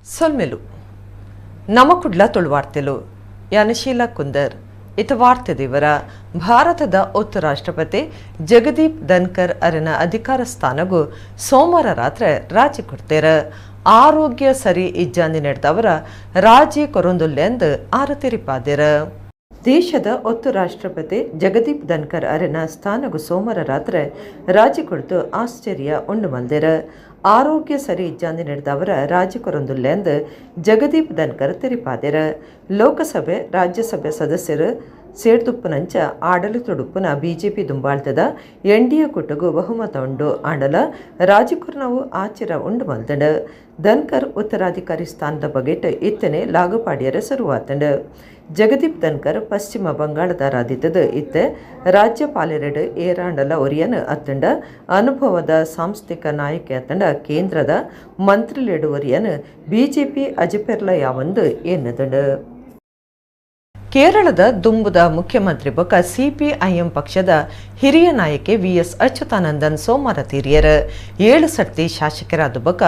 ಸೊಲ್ಮೆಲು ನಮಕುಡ್ಲ ತುಳುವಾರ್ತೆಲು ಯಾನಶೀಲಾ ಕುಂದರ್ ಇತ ವಾರ್ತೆದಿವರ ಭಾರತದ ಒತ್ತು ರಾಷ್ಟ್ರಪತಿ ಜಗದೀಪ್ ಧನ್ಕರ್ ಅರನ ಅಧಿಕಾರ ಸ್ಥಾನಗೂ ಸೋಮವಾರ ರಾತ್ರಿ ರಾಜಿ ಕೊಡ್ತೇರ ಆರೋಗ್ಯ ಸರಿ ಇಜ್ಜಾಂದಿ ನಡೆದವರ ರಾಜಿ ಕೊರೊಂದುಲ್ಲೆಂದು ಆರತಿರಿಪಾದೆರ. ದೇಶದ ಒತ್ತು ರಾಷ್ಟ್ರಪತಿ ಜಗದೀಪ್ ಧನ್ಕರ್ ಅರನ ಸ್ಥಾನಗೂ ಸೋಮವಾರ ರಾತ್ರಿ ರಾಜಿ ಕೊಡ್ತು ಆಶ್ಚರ್ಯ ಉಂಡು ಮಲ್ದೆರ. ಆರೋಗ್ಯ ಸರಿ ಇಜ್ಜಾಂದಿ ನಡೆದವರ ರಾಜಿ ಕೊರೊಂದುಲ್ಲೆಂದು ಜಗದೀಪ್ ಧನ್ಕರ್ ತೆರಿಪಾದೆರ. ಲೋಕಸಭೆ ರಾಜ್ಯಸಭೆ ಸದಸ್ಯರು ಸೇಡ್ದುಪ್ಪುನಂಚ ಆಡಳಿತೊಡುಪ್ಪುನ ಬಿಜೆಪಿ ದುಂಬಾಳ್ತದ ಎನ್ಡಿಎ ಕುಟುಗು ಬಹುಮತ ಉಂಡು ಆಂಡಲ ರಾಜಿಕುರ್ನವು ಆಚಿರ ಉಂಡು ಮಲ್ತಂಡು. ಧನ್ಕರ್ ಉತ್ತರಾಧಿಕಾರಿ ಸ್ಥಾನದ ಬಗೆಟ್ ಇತ್ತನೆ ಲಾಗುಪಾಡಿಯರ ಶುರುವಾತಂಡು. ಜಗದೀಪ್ ಧನ್ಕರ್ ಪಶ್ಚಿಮ ಬಂಗಾಳದ ರಾದಿತದ ಇತ್ತೆ ರಾಜ್ಯಪಾಲರೆಡು ಏರಾಂಡಲ ಒರಿಯನ್ ಅತ್ತಂಡ ಅನುಭವದ ಸಾಂಸ್ಥಿಕ ನಾಯಕಿ ಅತ್ತಂಡ ಕೇಂದ್ರದ ಮಂತ್ರಿಲೆಡು ಒರಿಯನ್ ಬಿಜೆಪಿ ಅಜಪೆರ್ಲ ಯಾವಂದು ಎನ್ನದಂಡು. ಕೇರಳದ ದುಂಬುದ ಮುಖ್ಯಮಂತ್ರಿ ಬೊಕ ಸಿಪಿಐಎಂ ಪಕ್ಷದ ಹಿರಿಯ ನಾಯಕಿ ವಿಎಸ್ ಅಚ್ಯುತಾನಂದನ್ ಸೋಮವಾರ ತೀರಿಯರು 7 ಸರ್ತಿ ಶಾಸಕರಾದ ಬೊಕ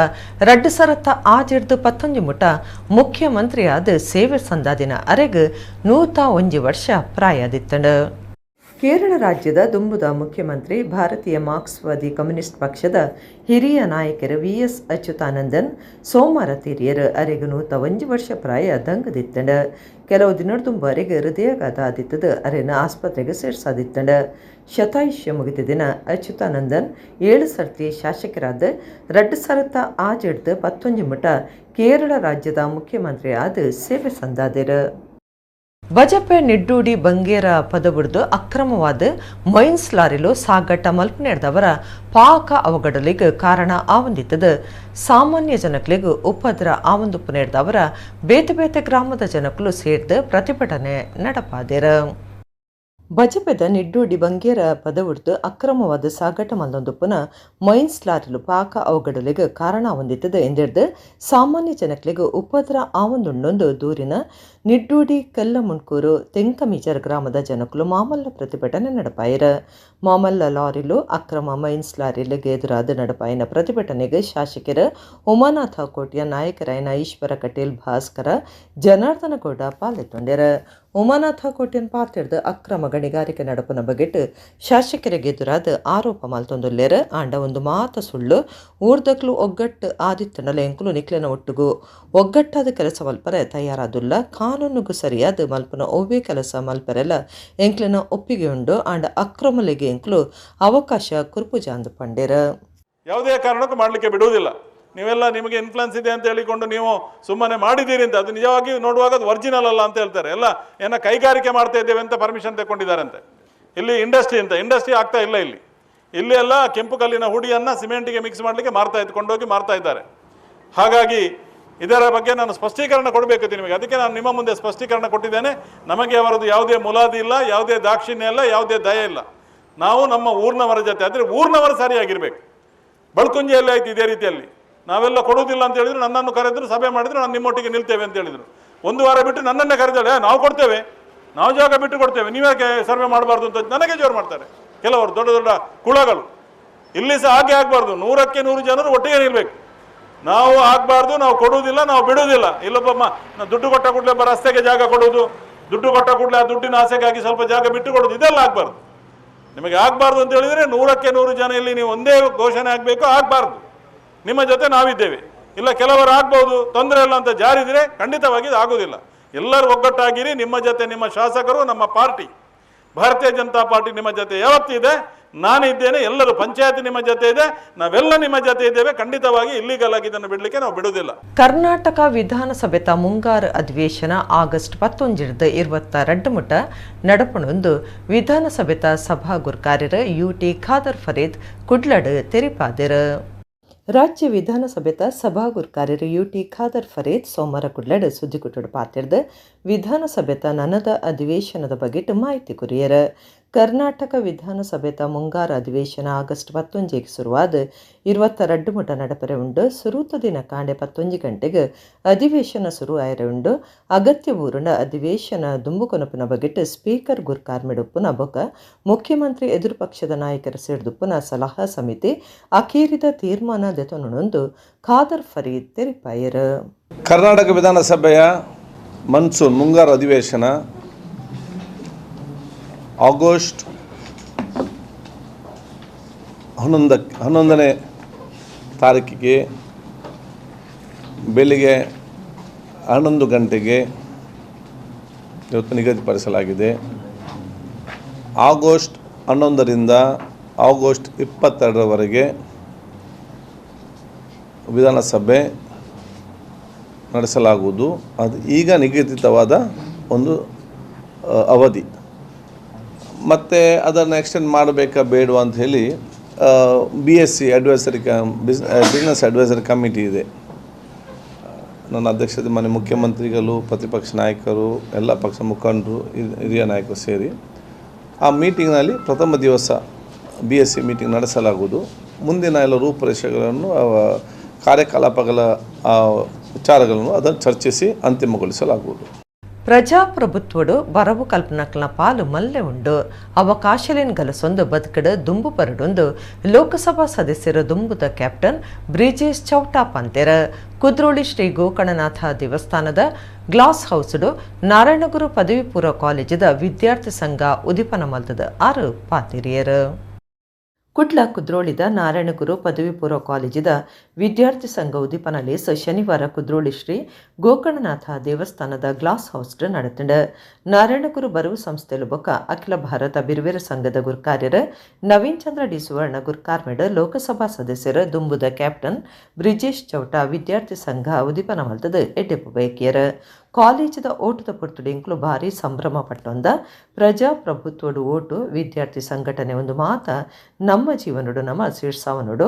2 ಸರತ್ತ ಆಜಿಡ್ದು 11 ಮುಟ ಮುಖ್ಯಮಂತ್ರಿಯಾದ ಸೇವೆ ಸಂದಾದಿನ ಅರೆಗ್ 101 ವರ್ಷ ಪ್ರಾಯದಿತ್ತಂಡು. ಕೇರಳ ರಾಜ್ಯದ ದುಂಬುದ ಮುಖ್ಯಮಂತ್ರಿ ಭಾರತೀಯ ಮಾರ್ಕ್ಸ್ವಾದಿ ಕಮ್ಯುನಿಸ್ಟ್ ಪಕ್ಷದ ಹಿರಿಯ ನಾಯಕರು ವಿಎಸ್ ಅಚ್ಯುತಾನಂದನ್ ಸೋಮವಾರ ತೀರಿಯರು ಅರೆಗ್ 101 ವರ್ಷ ಪ್ರಾಯ ದಂಗದಿತ್ತಂಡು. ಕೆಲವು ದಿನದ ತುಂಬವರೆಗೆ ಹೃದಯಾಘಾತ ಆದಿತ್ತದ ಅರೆನ ಆಸ್ಪತ್ರೆಗೆ ಸೇರ್ಸಾದಿತ್ತಂಡು. ಶತಾಯುಷ್ಯ ಮುಗಿದ ದಿನ ಅಚ್ಯುತಾನಂದನ್ 7 ಸರ್ತಿ ಶಾಸಕರಾದ 2 ಸರತ್ತ ಆಜಿಡ್ದು 11 ಮುಟ ಕೇರಳ ರಾಜ್ಯದ ಮುಖ್ಯಮಂತ್ರಿ ಆದ ಸೇವೆ ಸಂದಾದರು. ಬಜಪೆ ನಿಡ್ಡೂಡಿ ಬಂಗೇರ ಪದಬುಡ್ದು ಅಕ್ರಮವಾದ ಮೈನ್ಸ್ ಲಾರಿಲು ಸಾಗಟ್ಟ ಮಲ್ಪನೆಡ್ದವರ ಪಾಕ ಅವಘಡಲಿಗೆ ಕಾರಣ ಆವಂದಿತ್ತದ ಸಾಮಾನ್ಯ ಜನಕ್ಲಿಗೆ ಉಪದ್ರ ಆವಂದುಪ್ಪು ನೆಡ್ದವರ ಬೇತೆ ಬೇತೆ ಗ್ರಾಮದ ಜನಕ್ಕಲು ಸೇರ್ದು ಪ್ರತಿಭಟನೆ ನಡಪಾದೆರ. ಬಜಪೆದ ನಿಡ್ಡೂಡಿ ಬಂಗೇರ ಪದವುಡ್ದು ಅಕ್ರಮವಾದ ಸಾಗಾಟ ಮಲ್ದೊಂದುಪ್ಪುನ ಮೈನ್ಸ್ ಲಾರಿಲು ಪಾಕ ಅವಘಡಲಿಗೆ ಕಾರಣ ಆವಂದಿತ್ತದ ಎಂದಿಡ್ದು ಸಾಮಾನ್ಯ ಜನಕ್ಲಿಗೆ ಉಪದ್ರ ಆವಂದುಂಡೊಂದು ದೂರಿನ ನಿಡ್ಡೂಡಿ ಕಲ್ಲಮುಣ್ಕೂರು ತೆಂಕಮೀಜರ್ ಗ್ರಾಮದ ಜನಕ್ಕಲು ಮಾಮಲ್ಲ ಪ್ರತಿಭಟನೆ ನಡಪಾಯಿರ. ಮಾಮಲ್ಲ ಲಾರಿಲು ಅಕ್ರಮ ಮೈನ್ಸ್ ಲಾರಿಲಿಗೆ ಎದುರಾದ ನಡಪಾಯಿನ ಪ್ರತಿಭಟನೆಗೆ ಶಾಸಕರ ಉಮಾನಾಥ ಕೋಟಿಯ ನಾಯಕರಾಯನ ಈಶ್ವರ ಕಟೇಲ್ ಭಾಸ್ಕರ ಜನಾರ್ದನ ಗೌಡ ಪಾಲ್ಗೊಂಡರ. ಉಮಾನಾಥ ಕೋಟ್ಯನ್ ಪಾರ್ತಿಡ್ದು ಅಕ್ರಮ ಗಣಿಗಾರಿಕೆ ನಡಪನ ಬಗೆಟ್ ಶಾಸಕರಿಗೆ ಎದುರಾದ ಆರೋಪ ಮಲ್ತೊಂದುಲ್ಲೇರ. ಆಂಡ ಒಂದು ಮಾತ ಸುಳ್ಳು ಊರ್ದಕ್ಲು ಒಗ್ಗಟ್ಟು ಆದಿತ್ತನಲ ಎಂಕುಲು ನಿಕ್ಲೆನ ಒಟ್ಟುಗು ಒಗ್ಗಟ್ಟಾದ ಕೆಲಸ ಮಲ್ಪರೆ ತಯಾರಾದುಲ್ಲ. ಕಾನೂನಿಗೂ ಸರಿಯಾದ ಮಲ್ಪನ ಒವ್ವೇ ಕೆಲಸ ಮಲ್ಪರೆಲ್ಲ ಎಂಕ್ಲೆನ ಒಪ್ಪಿಗೆ ಉಂಡು. ಆಂಡ ಅಕ್ರಮಲೆಗೆ ಎಂಕ್ಲು ಅವಕಾಶ ಕುರ್ಪುಜಾಂದು ಪಂಡೇರ. ಯಾವುದೇ ಕಾರಣಕ್ಕೂ ಮಾಡಲಿಕ್ಕೆ ಬಿಡುವುದಿಲ್ಲ. ನೀವೆಲ್ಲ ನಿಮಗೆ ಇನ್ಫ್ಲುಯೆನ್ಸ್ ಇದೆ ಅಂತ ಹೇಳಿಕೊಂಡು ನೀವು ಸುಮ್ಮನೆ ಮಾಡಿದ್ದೀರಿ ಅಂತ ಅದು ನಿಜವಾಗಿ ನೋಡುವಾಗ ಅದು ಒರಿಜಿನಲ್ ಅಲ್ಲ ಅಂತ ಹೇಳ್ತಾರೆ. ಎಲ್ಲ ಏನೋ ಕೈಗಾರಿಕೆ ಮಾಡ್ತಾ ಇದ್ದೇವೆ ಅಂತ ಪರ್ಮಿಷನ್ ತಗೊಂಡಿದ್ದಾರಂತೆ. ಇಲ್ಲಿ ಇಂಡಸ್ಟ್ರಿ ಆಗ್ತಾ ಇಲ್ಲ. ಇಲ್ಲಿ ಎಲ್ಲ ಕೆಂಪು ಕಲ್ಲಿನ ಹುಡಿಯನ್ನು ಸಿಮೆಂಟಿಗೆ ಮಿಕ್ಸ್ ಮಾಡಲಿಕ್ಕೆ ಕೊಂಡೋಗಿ ಮಾರ್ತಾ ಇದ್ದಾರೆ. ಹಾಗಾಗಿ ಇದರ ಬಗ್ಗೆ ನಾನು ಸ್ಪಷ್ಟೀಕರಣ ಕೊಡಬೇಕು ನಿಮಗೆ. ಅದಕ್ಕೆ ನಾನು ನಿಮ್ಮ ಮುಂದೆ ಸ್ಪಷ್ಟೀಕರಣ ಕೊಟ್ಟಿದ್ದೇನೆ. ನಮಗೆ ಅವರದ್ದು ಯಾವುದೇ ಮುಲಾದಿ ಇಲ್ಲ, ಯಾವುದೇ ದಾಕ್ಷಿಣ್ಯ ಇಲ್ಲ, ಯಾವುದೇ ದಯ ಇಲ್ಲ. ನಾವು ನಮ್ಮ ಊರಿನವರ ಜೊತೆ ಆದರೆ ಊರಿನವರು ಸರಿಯಾಗಿರ್ಬೇಕು. ಬಳ್ಕುಂಜಿಯಲ್ಲಿ ಆಯ್ತು ಇದೇ ರೀತಿಯಲ್ಲಿ ನಾವೆಲ್ಲ ಕೊಡುವುದಿಲ್ಲ ಅಂತ ಹೇಳಿದ್ರು. ನನ್ನನ್ನು ಕರೆದ್ರು, ಸಭೆ ಮಾಡಿದ್ರು, ನಾನು ನಿಮ್ಮೊಟ್ಟಿಗೆ ನಿಲ್ತೇವೆ ಅಂತ ಹೇಳಿದರು. 1 ವಾರ ಬಿಟ್ಟು ನನ್ನನ್ನೇ ಕರೆದಾಳೆ, ನಾವು ಕೊಡ್ತೇವೆ, ನಾವು ಜಾಗ ಬಿಟ್ಟು ಕೊಡ್ತೇವೆ, ನೀವ್ಯಾಕೆ ಸರ್ವೆ ಮಾಡಬಾರ್ದು ಅಂತ ನನಗೆ ಜೋರು ಮಾಡ್ತಾರೆ ಕೆಲವರು ದೊಡ್ಡ ದೊಡ್ಡ ಕುಳಗಳು. ಇಲ್ಲಿ ಸಹ ಹಾಗೆ ಆಗಬಾರ್ದು. 100ಕ್ಕೆ 100 ಜನರು ಒಟ್ಟಿಗೆ ನಿಲ್ಬೇಕು. ನಾವು ಆಗಬಾರ್ದು, ನಾವು ಕೊಡುವುದಿಲ್ಲ, ನಾವು ಬಿಡುವುದಿಲ್ಲ. ಇಲ್ಲೊಬ್ಬ ದುಡ್ಡು ಕೊಟ್ಟ ಕೂಡಲೇ ರಸ್ತೆಗೆ ಜಾಗ ಕೊಡುವುದು, ದುಡ್ಡು ಕೊಟ್ಟ ಕೂಡಲೇ ಆ ದುಡ್ಡಿನ ಆಸೆಗಾಗಿ ಸ್ವಲ್ಪ ಜಾಗ ಬಿಟ್ಟು ಕೊಡೋದು, ಇದೆಲ್ಲ ಆಗಬಾರ್ದು. ನಿಮಗೆ ಆಗಬಾರ್ದು ಅಂತ ಹೇಳಿದರೆ 100ಕ್ಕೆ 100 ಜನ ಇಲ್ಲಿ ನೀವು ಒಂದೇ ಘೋಷಣೆ ಆಗಬೇಕು. ಆಗಬಾರ್ದು. ನಿಮ್ಮ ಜೊತೆ ನಾವಿದ್ದೇವೆ. ಇಲ್ಲ ಕೆಲವರು ಆಗ್ಬೋದು, ತೊಂದರೆ ಇಲ್ಲ ಅಂತ ಜಾರಿದ್ರೆ ಖಂಡಿತವಾಗಿ ಆಗೋದಿಲ್ಲ. ಎಲ್ಲರೂ ಒಗ್ಗಟ್ಟಾಗಿರಿ. ನಿಮ್ಮ ಜೊತೆ ನಿಮ್ಮ ಶಾಸಕರು, ನಮ್ಮ ಪಾರ್ಟಿ ಭಾರತೀಯ ಜನತಾ ಪಾರ್ಟಿ ನಿಮ್ಮ ಜೊತೆ ಯಾವತ್ತಿದೆ, ನಾನಿದ್ದೇನೆ. ಎಲ್ಲರೂ ಪಂಚಾಯತ್ ನಿಮ್ಮ ಜೊತೆ ಇದೆ, ನಾವೆಲ್ಲ ನಿಮ್ಮ ಜೊತೆ ಇದ್ದೇವೆ. ಖಂಡಿತವಾಗಿ ಇಲ್ಲಿಗಲ್ ಆಗಿ ಇದನ್ನು ಬಿಡಲಿಕ್ಕೆ ನಾವು ಬಿಡುವುದಿಲ್ಲ. ಕರ್ನಾಟಕ ವಿಧಾನಸಭೆತ ಮುಂಗಾರು ಅಧಿವೇಶನ ಆಗಸ್ಟ್ 11 22 ಮುಟ ನಡಪಣೊಂದು ವಿಧಾನಸಭೆತ ಸಭಾಗುರ್ ಕಾರ್ಯರ ಯುಟಿ ಖಾದರ್ ಫರೀದ್ ಕುಡ್ಲಡ್ ತೆರಿಪಾದೆರ್. ರಾಜ್ಯ ವಿಧಾನಸಭೆತ ಸಭಾಗುರ್ ಕಾರ್ಯರು ಯುಟಿ ಖಾದರ್ ಫರೀದ್ ಸೋಮವಾರ ಕುಡ್ಲಡ್ ಸುದ್ದಿಗುಟ್ಟಡು ಪಾತಿರ್ದು ವಿಧಾನಸಭೆತ ನನದ ಅಧಿವೇಶನದ ಬಗೆಟ್ ಮಾಹಿತಿ ಕುರಿಯರ. ಕರ್ನಾಟಕ ವಿಧಾನಸಭೆತ ಮುಂಗಾರು ಅಧಿವೇಶನ ಆಗಸ್ಟ್ 11 ಶುರುವಾದ 22 ಮುಟ ನಡಪರೆ ಉಂಡು. ಸುರೂತ ದಿನ ಕಾಂಡೆ 11 ಗಂಟೆಗೆ ಅಧಿವೇಶನ ಶುರು ಆಯರೆ ಉಂಡು. ಅಗತ್ಯ ಊರುಂಡ ಅಧಿವೇಶನ ದುಂಬುಕೊನಪುನ ಬಗೆಟ್ ಸ್ಪೀಕರ್ ಗುರ್ಕಾರ್ಮೆಡುಪ್ಪುನ ಬೊಕ ಮುಖ್ಯಮಂತ್ರಿ ಎದುರು ಪಕ್ಷದ ನಾಯಕರ ಸೇಡ್ದುಪ್ಪುನ ಸಲಹಾ ಸಮಿತಿ ಅಖೀರಿದ ತೀರ್ಮಾನ ದೆತೊನೊಂದು ಖಾದರ್ ಫರೀದ್ ತೆರಿಪಾಯರು. ಕರ್ನಾಟಕ ವಿಧಾನಸಭೆಯ ಮನ್ಸೂನ್ ಮುಂಗಾರು ಅಧಿವೇಶನ ಆಗಸ್ಟ್ 11ನೇ ತಾರೀಕಿಗೆ ಬೆಳಿಗ್ಗೆ 11 ಗಂಟೆಗೆ ಇವತ್ತು ನಿಗದಿಪಡಿಸಲಾಗಿದೆ. ಆಗಸ್ಟ್ 11ರಿಂದ ಆಗಸ್ಟ್ 22ರವರೆಗೆ ವಿಧಾನಸಭೆ ನಡೆಸಲಾಗುವುದು. ಅದು ಈಗ ನಿಗದಿತವಾದ ಒಂದು ಅವಧಿ. ಮತ್ತು ಅದನ್ನು ಎಕ್ಸ್ಟೆಂಡ್ ಮಾಡಬೇಕಾ ಬೇಡವಾ ಅಂತ ಹೇಳಿ BSc advisory business advisory committee ಇದೆ. ನನ್ನ ಅಧ್ಯಕ್ಷತೆ ಮನೆ ಮುಖ್ಯಮಂತ್ರಿಗಳು, ಪ್ರತಿಪಕ್ಷ ನಾಯಕರು, ಎಲ್ಲ ಪಕ್ಷ ಮುಖಂಡರು, ಹಿರಿಯ ನಾಯಕರು ಸೇರಿ ಆ ಮೀಟಿಂಗ್ನಲ್ಲಿ ಪ್ರಥಮ ದಿವಸ BSc ಮೀಟಿಂಗ್ ನಡೆಸಲಾಗುವುದು. ಮುಂದಿನ ಎಲ್ಲ ರೂಪುರೇಷೆಗಳನ್ನು ಕಾರ್ಯಕಲಾಪಗಳ ವಿಚಾರಗಳನ್ನು ಅದನ್ನು ಚರ್ಚಿಸಿ ಅಂತಿಮಗೊಳಿಸಲಾಗುವುದು. ಪ್ರಜಾಪ್ರಭುತ್ವಡು ಬರವು ಕಲ್ಪನಕ್ಲ ಪಾಲು ಮಲ್ಲೆ ಉಂಡು ಅವಕಾಶಲೇನ್ ಗಲಸೊಂದು ಬದುಕಡು ದುಂಬು ಪರಡೊಂದು ಲೋಕಸಭಾ ಸದಸ್ಯರ ದುಂಬುದ ಕ್ಯಾಪ್ಟನ್ ಬ್ರಿಜೇಶ್ ಚೌಟಾ ಪಂತೆರ ಕುದ್ರೋಳಿ ಶ್ರೀ ಗೋಕರ್ಣನಾಥ ದೇವಸ್ಥಾನದ ಗ್ಲಾಸ್ ಹೌಸ್ಡು ನಾರಾಯಣಗುರು ಪದವಿ ಪೂರ್ವ ಕಾಲೇಜದ ವಿದ್ಯಾರ್ಥಿ ಸಂಘ ಉದಿಪನ ಮಲ್ತದ 6 ಪಾತಿರಿಯರು. ಕುಡ್ಲ ಕುದ್ರೋಳಿದ ನಾರಾಯಣಗುರು ಪದವಿ ಪೂರ್ವ ಕಾಲೇಜಿದ ವಿದ್ಯಾರ್ಥಿ ಸಂಘ ಉದಿಪನ ಲೇಸ ಶನಿವಾರ ಕುದ್ರೋಳಿ ಶ್ರೀ ಗೋಕರ್ಣನಾಥ ದೇವಸ್ಥಾನದ ಗ್ಲಾಸ್ ಹೌಸ್ ನಡೆತಂಡ ನಾರಾಯಣಗುರು ಬರವು ಸಂಸ್ಥೆಲು ಬೊಕ್ಕ ಅಖಿಲ ಭಾರತ ಬಿರುವೆರ ಸಂಘದ ಗುರ್ಕಾರ್ಯರ ನವೀನ್ ಚಂದ್ರ ಡಿ ಸುವರ್ಣ ಗುರ್ಕಾರ್ಮೆಡ್ ಲೋಕಸಭಾ ಸದಸ್ಯರ ದುಂಬುದ ಕ್ಯಾಪ್ಟನ್ ಬ್ರಿಜೇಶ್ ಚೌಟಾ ವಿದ್ಯಾರ್ಥಿ ಸಂಘ ಉದಿಪನ ಮಲ್ತದ ಎಡ್ಡೆಪ್ಪು ಬೈಕಿಯರ ಕಾಲೇಜದ ಓಟದ ಪುರ್ತುಡಿಂಕ್ಲು ಭಾರಿ ಸಂಭ್ರಮ ಪಟ್ಟೊಂದ ಪ್ರಜಾಪ್ರಭುತ್ವಡು ಓಟು ವಿದ್ಯಾರ್ಥಿ ಸಂಘಟನೆ ಒಂದು ಮಾತ ನಮ್ಮ ಜೀವನಡು ನಮ್ಮ ಶೀರ್ಷಾವನುಡು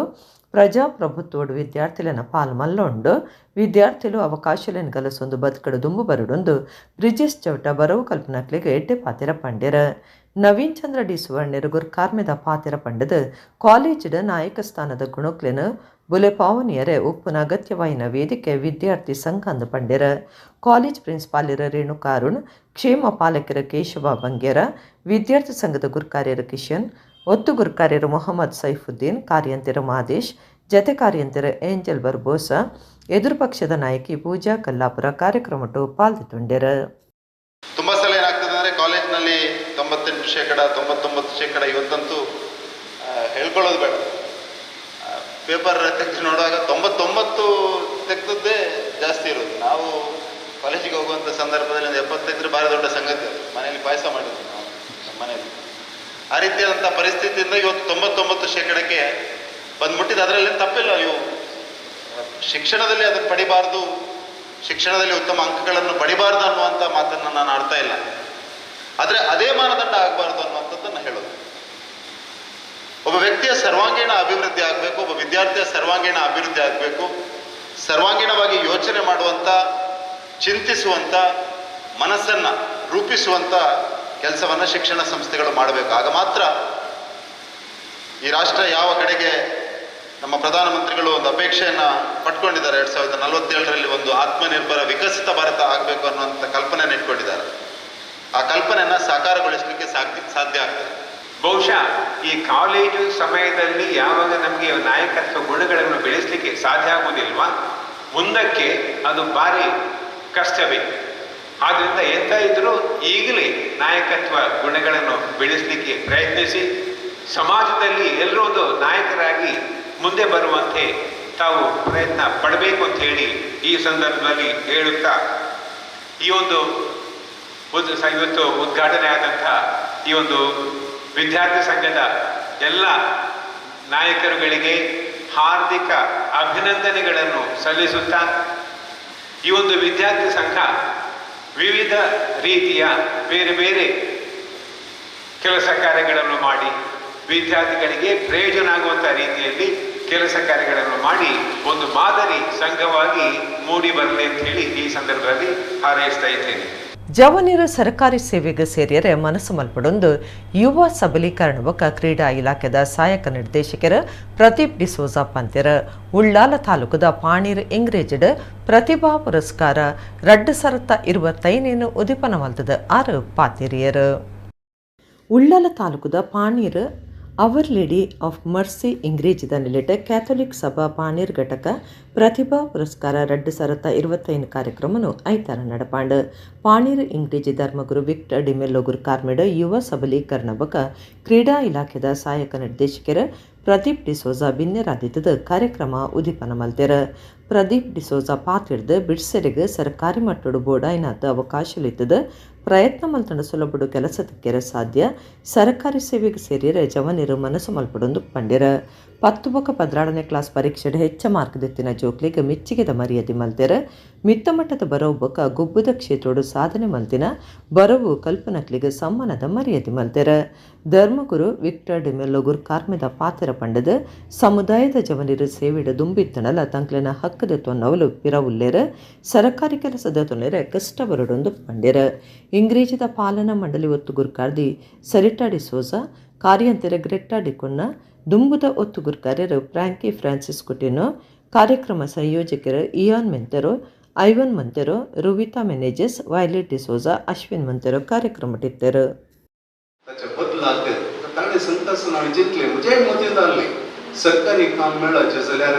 ಪ್ರಜಾಪ್ರಭುತ್ವಡು ವಿದ್ಯಾರ್ಥಿಲನ ಪಾಲ್ ಮಲ್ಲೊಂಡು ವಿದ್ಯಾರ್ಥಿಲು ಅವಕಾಶಲೇನು ಗಲಸೊಂದು ಬದುಕಡು ದುಂಬು ಬರಡೊಂದು ಬ್ರಿಜೇಶ್ ಚೌಟ ಬರವು ಕಲ್ಪನಕ್ಲಿಗೆ ಎಡ್ಡೆ ಪಾತಿರ ಪಂಡ್ಯರ ನವೀನ್ ಚಂದ್ರ ಡಿ ಸುವರ್ಣರು ಗುರ್ಕಾರ್ಮೆದ ಪಾತಿರ ಪಂಡದ ಕಾಲೇಜದ ನಾಯಕ ಸ್ಥಾನದ ಗುಣಕ್ಲೆನು ಬುಲೆ ಪಾವನಿಯರೆ ಉಪ್ಪುನ ಅಗತ್ಯವಾಯಿನ ವೇದಿಕೆ ವಿದ್ಯಾರ್ಥಿ ಸಂಘ ಅಂದು ಪಂಡ್ಯರ ಕಾಲೇಜ್ ಪ್ರಿನ್ಸಿಪಾಲರ ರೇಣುಕಾ ಅರುಣ್, ಕ್ಷೇಮ ಪಾಲಕರ ಕೇಶವ ಬಂಗ್ಯರ, ವಿದ್ಯಾರ್ಥಿ ಸಂಘದ ಗುರ್ಕಾರ್ಯರ ಕಿಶನ್, ಒತ್ತು ಗುರ್ಕಾರ್ಯರು ಮೊಹಮ್ಮದ್ ಸೈಫುದ್ದೀನ್, ಕಾರ್ಯಂತರ ಮಹದೇಶ್, ಜತೆ ಕಾರ್ಯಂತರ ಏಂಜಲ್ ಬರ್ಬೋಸ, ಎದುರು ಪಕ್ಷದ ನಾಯಕಿ ಪೂಜಾ ಕಲ್ಲಾಪುರ ಕಾರ್ಯಕ್ರಮಟ್ಟು ಪಾಲ್ಗೊಂಡ್ಯರ. ತುಂಬ ಸಲ ಏನಾಗ್ತದೆ ಅಂದರೆ ಕಾಲೇಜ್ನಲ್ಲಿ 98%, 99% ಇವತ್ತಂತೂ ಹೇಳ್ಕೊಳ್ಳೋದು ಬೇಡ. ಪೇಪರ್ ತೆಗೆದು ನೋಡುವಾಗ 99 ತೆಗೆದದ್ದೇ ಜಾಸ್ತಿ ಇರೋದು. ನಾವು ಕಾಲೇಜಿಗೆ ಹೋಗುವಂಥ ಸಂದರ್ಭದಲ್ಲಿ ಒಂದು 75 ಭಾರಿ ದೊಡ್ಡ ಸಂಗತಿ. ಮನೆಯಲ್ಲಿ ಪಾಯಸ ಮಾಡಿದ್ವಿ ನಾವು ಮನೆಯಲ್ಲಿ. ಆ ರೀತಿಯಾದಂಥ ಪರಿಸ್ಥಿತಿಯಿಂದ ಇವತ್ತು 99%ಕ್ಕೆ ಬಂದ್ಬಿಟ್ಟಿದ್ದು. ಅದರಲ್ಲಿ ತಪ್ಪಿಲ್ಲ. ಇವು ಶಿಕ್ಷಣದಲ್ಲಿ ಅದನ್ನು ಪಡಿಬಾರ್ದು, ಶಿಕ್ಷಣದಲ್ಲಿ ಉತ್ತಮ ಅಂಕಗಳನ್ನು ಪಡಿಬಾರ್ದು ಅನ್ನುವಂಥ ಮಾತನ್ನು ನಾನು ಆಡ್ತಾ ಇಲ್ಲ. ಆದರೆ ಅದೇ ಮಾನದಂಡ ಆಗಬಾರ್ದು ಅನ್ನುವಂಥದ್ದನ್ನು ಹೇಳೋದು. ಒಬ್ಬ ವ್ಯಕ್ತಿಯ ಸರ್ವಾಂಗೀಣ ಅಭಿವೃದ್ಧಿ ಆಗಬೇಕು, ಒಬ್ಬ ವಿದ್ಯಾರ್ಥಿಯ ಸರ್ವಾಂಗೀಣ ಅಭಿವೃದ್ಧಿ ಆಗಬೇಕು. ಸರ್ವಾಂಗೀಣವಾಗಿ ಯೋಚನೆ ಮಾಡುವಂಥ, ಚಿಂತಿಸುವಂಥ, ಮನಸ್ಸನ್ನು ರೂಪಿಸುವಂಥ ಕೆಲಸವನ್ನು ಶಿಕ್ಷಣ ಸಂಸ್ಥೆಗಳು ಮಾಡಬೇಕು. ಆಗ ಮಾತ್ರ ಈ ರಾಷ್ಟ್ರ ಯಾವ ಕಡೆಗೆ ನಮ್ಮ ಪ್ರಧಾನಮಂತ್ರಿಗಳು ಒಂದು ಅಪೇಕ್ಷೆಯನ್ನು ಪಟ್ಕೊಂಡಿದ್ದಾರೆ. 2047ರಲ್ಲಿ ಒಂದು ಆತ್ಮನಿರ್ಭರ ವಿಕಸಿತ ಭಾರತ ಆಗಬೇಕು ಅನ್ನುವಂಥ ಕಲ್ಪನೆಯನ್ನು ಇಟ್ಕೊಂಡಿದ್ದಾರೆ. ಆ ಕಲ್ಪನೆಯನ್ನು ಸಾಕಾರಗೊಳಿಸಲಿಕ್ಕೆ ಸಾಧ್ಯ ಆಗ್ತದೆ. ಬಹುಶಃ ಈ ಕಾಲೇಜು ಸಮಯದಲ್ಲಿ ಯಾವಾಗ ನಮಗೆ ನಾಯಕತ್ವ ಗುಣಗಳನ್ನು ಬೆಳೆಸಲಿಕ್ಕೆ ಸಾಧ್ಯ ಆಗುವುದಿಲ್ವಾ, ಮುಂದಕ್ಕೆ ಅದು ಭಾರಿ ಕಷ್ಟವೇ. ಆದ್ದರಿಂದ ಎಂತ ಇದ್ರೂ ಈಗಲೇ ನಾಯಕತ್ವ ಗುಣಗಳನ್ನು ಬೆಳೆಸಲಿಕ್ಕೆ ಪ್ರಯತ್ನಿಸಿ ಸಮಾಜದಲ್ಲಿ ಎಲ್ಲರೂ ಒಂದು ನಾಯಕರಾಗಿ ಮುಂದೆ ಬರುವಂತೆ ತಾವು ಪ್ರಯತ್ನ ಪಡಬೇಕು ಅಂತ ಹೇಳಿ ಈ ಸಂದರ್ಭದಲ್ಲಿ ಹೇಳುತ್ತಾ, ಈ ಒಂದು ಇವತ್ತು ಉದ್ಘಾಟನೆ ಆದಂಥ ಈ ಒಂದು ವಿದ್ಯಾರ್ಥಿ ಸಂಘದ ಎಲ್ಲ ನಾಯಕರುಗಳಿಗೆ ಹಾರ್ದಿಕ ಅಭಿನಂದನೆಗಳನ್ನು ಸಲ್ಲಿಸುತ್ತಾ, ಈ ಒಂದು ವಿದ್ಯಾರ್ಥಿ ಸಂಘ ವಿವಿಧ ರೀತಿಯ ಬೇರೆ ಬೇರೆ ಕೆಲಸ ಕಾರ್ಯಗಳನ್ನು ಮಾಡಿ ವಿದ್ಯಾರ್ಥಿಗಳಿಗೆ ಪ್ರಯೋಜನ ಆಗುವಂಥ ರೀತಿಯಲ್ಲಿ ಕೆಲಸ ಕಾರ್ಯಗಳನ್ನು ಮಾಡಿ ಒಂದು ಮಾದರಿ ಸಂಘವಾಗಿ ಮೂಡಿ ಬರಲಿ ಅಂತ ಹೇಳಿ ಈ ಸಂದರ್ಭದಲ್ಲಿ ಹಾರೈಸ್ತಾ ಇದ್ದೇನೆ. ಜವನಿರು ಸರ್ಕಾರಿ ಸೇವೆಗೆ ಸೇರಿಯರೆ ಮನಸ್ಸು ಮಲ್ಪಡೊಂದು ಯುವ ಸಬಲೀಕರಣ ಬೊಕ್ಕ ಕ್ರೀಡಾ ಇಲಾಖೆದ ಸಹಾಯಕ ನಿರ್ದೇಶಕರ ಪ್ರದೀಪ್ ಡಿಸೋಜಾ ಪಂತೆರ ಉಳ್ಳಾಲ ತಾಲೂಕದ ಪಾಣೀರ್ ಇಂಗ್ರೇಜಡ್ ಪ್ರತಿಭಾ ಪುರಸ್ಕಾರ 2025 ಉದಿಪನ ಮಲ್ತದ 6 ಪಾತಿರಿಯರು. ಉಳ್ಳಾಲ ತಾಲೂಕದ Panir Our Lady of Mercy ಇಂಗ್ರೇಜಿದ ನಿಲೆಟ್ ಕ್ಯಾಥೋಲಿಕ್ ಸಭಾ ಪಾಣೀರ್ ಘಟಕ ಪ್ರತಿಭಾ ಪುರಸ್ಕಾರ 2025 ಕಾರ್ಯಕ್ರಮನು ಐತಾರ ನಡಪಾಂಡ್ ಪಾಣೀರ್ ಇಂಗ್ರೇಜಿ ಧರ್ಮಗುರು ವಿಕ್ಟರ್ ಡಿಮೆಲ್ಲೋಗುರು ಕಾರ್ಮೆಡ್ ಯುವ ಸಬಲೀಕರಣ ಬಕ ಕ್ರೀಡಾ ಇಲಾಖೆದ ಸಹಾಯಕ ನಿರ್ದೇಶಕರ ಪ್ರದೀಪ್ ಡಿಸೋಜಾ ಬಿನ್ನೆರಾದಿತ್ತದ ಕಾರ್ಯಕ್ರಮ ಉದೀಪನ ಮಲ್ತೆರ ಪ್ರದೀಪ್ ಡಿಸೋಜಾ ಪಾತಿಡ್ದು ಬಿಡ್ಸೆರೆಗೆ ಸರ್ಕಾರಿ ಮಟ್ಟಡು ಬೋಡಾಯಿನಾದ ಅವಕಾಶಲಿತ್ತದ ಪ್ರಯತ್ನ ಮಲ್ತಂಡ ಸುಲಭಡು ಕೆಲಸ ತಿಕ್ಕೆರ ಸಾಧ್ಯ ಸರ್ಕಾರಿ ಸೇವೆಗೆ ಸೇರಿಯರೆ ಜವನಿರು ಮನಸ್ಸು ಮಲ್ಪಡೊಂದು ಪಂಡ್ಯರ 10 ಬೊಕ 12ನೇ ಕ್ಲಾಸ್ ಪರೀಕ್ಷೆಡ್ ಹೆಚ್ಚ ಮಾರ್ಕ್ ದಿತ್ತಿನ ಜೋಕ್ಲಿಗೆ ಮಿಚ್ಚಿಗೆದ ಮರ್ಯಾದೆ ಮಲ್ತೆರ ಮಿತ್ತ ಮಟ್ಟದ ಬರವು ಬೊಕ ಗುಬ್ಬುದ ಕ್ಷೇತ್ರೋಡು ಸಾಧನೆ ಮಲ್ತಿನ ಬರವು ಕಲ್ಪನಕ್ಲಿಗೆ ಸಮ್ಮಾನದ ಮರ್ಯಾದೆ ಮಲ್ತೆರ ಧರ್ಮಗುರು ವಿಕ್ಟರ್ ಡಿಮೆಲ್ಲೋಗುರು ಕಾರ್ಮೆದ ಪಾತೆರ ಪಂಡದ ಸಮುದಾಯದ ಜವನಿರು ಸೇವೆಡ ದುಂಬಿತ್ತನಲ ತಂಕ್ಲಿನ ಹಕ್ಕದ ತೊನ್ನವಲು ಪಿರವುಲ್ಲೇರ ಸರ್ಕಾರಿ ಕೆಲಸದ ತೊನ್ನೆರೆ ಕಷ್ಟ ಬರಡೊಂದು ಪಂಡ್ಯರ ಇಂಗ್ರೇಜಿದ ಪಾಲನಾ ಮಂಡಳಿ ಒತ್ತು ಗುರ್ಕಾರ್ದಿ ಸರಿಟಾಡಿ ಸೋಜಾ ಕಾರ್ಯಂತರ ಗ್ರೆಟ್ಟಾಡಿ ಕೊನ್ನ ದುಂಬುದ ಒತ್ತು ಗುರ್ಕಾರ್ಯರು ಫ್ರಾಂಕಿ ಫ್ರಾನ್ಸಿಸ್ ಕುಟಿನೋ ಕಾರ್ಯಕ್ರಮ ಸಂಯೋಜಕರು ಇಯಾನ್ ಮೆಂತೆರೋ ಐವನ್ ಮಂತೆರೋ ರುವಿತಾ ಮೆನೇಜಸ್ ವೈಲೆಟ್ ಡಿಸೋಜಾ ಅಶ್ವಿನ್ ಮಂತೆರೋ ಕಾರ್ಯಕ್ರಮಟಿದ್ದರು बदलाते ताणे संतासना जितले म्हणजे मोतीदारले सरकारी काम मेळाचे जाल्यार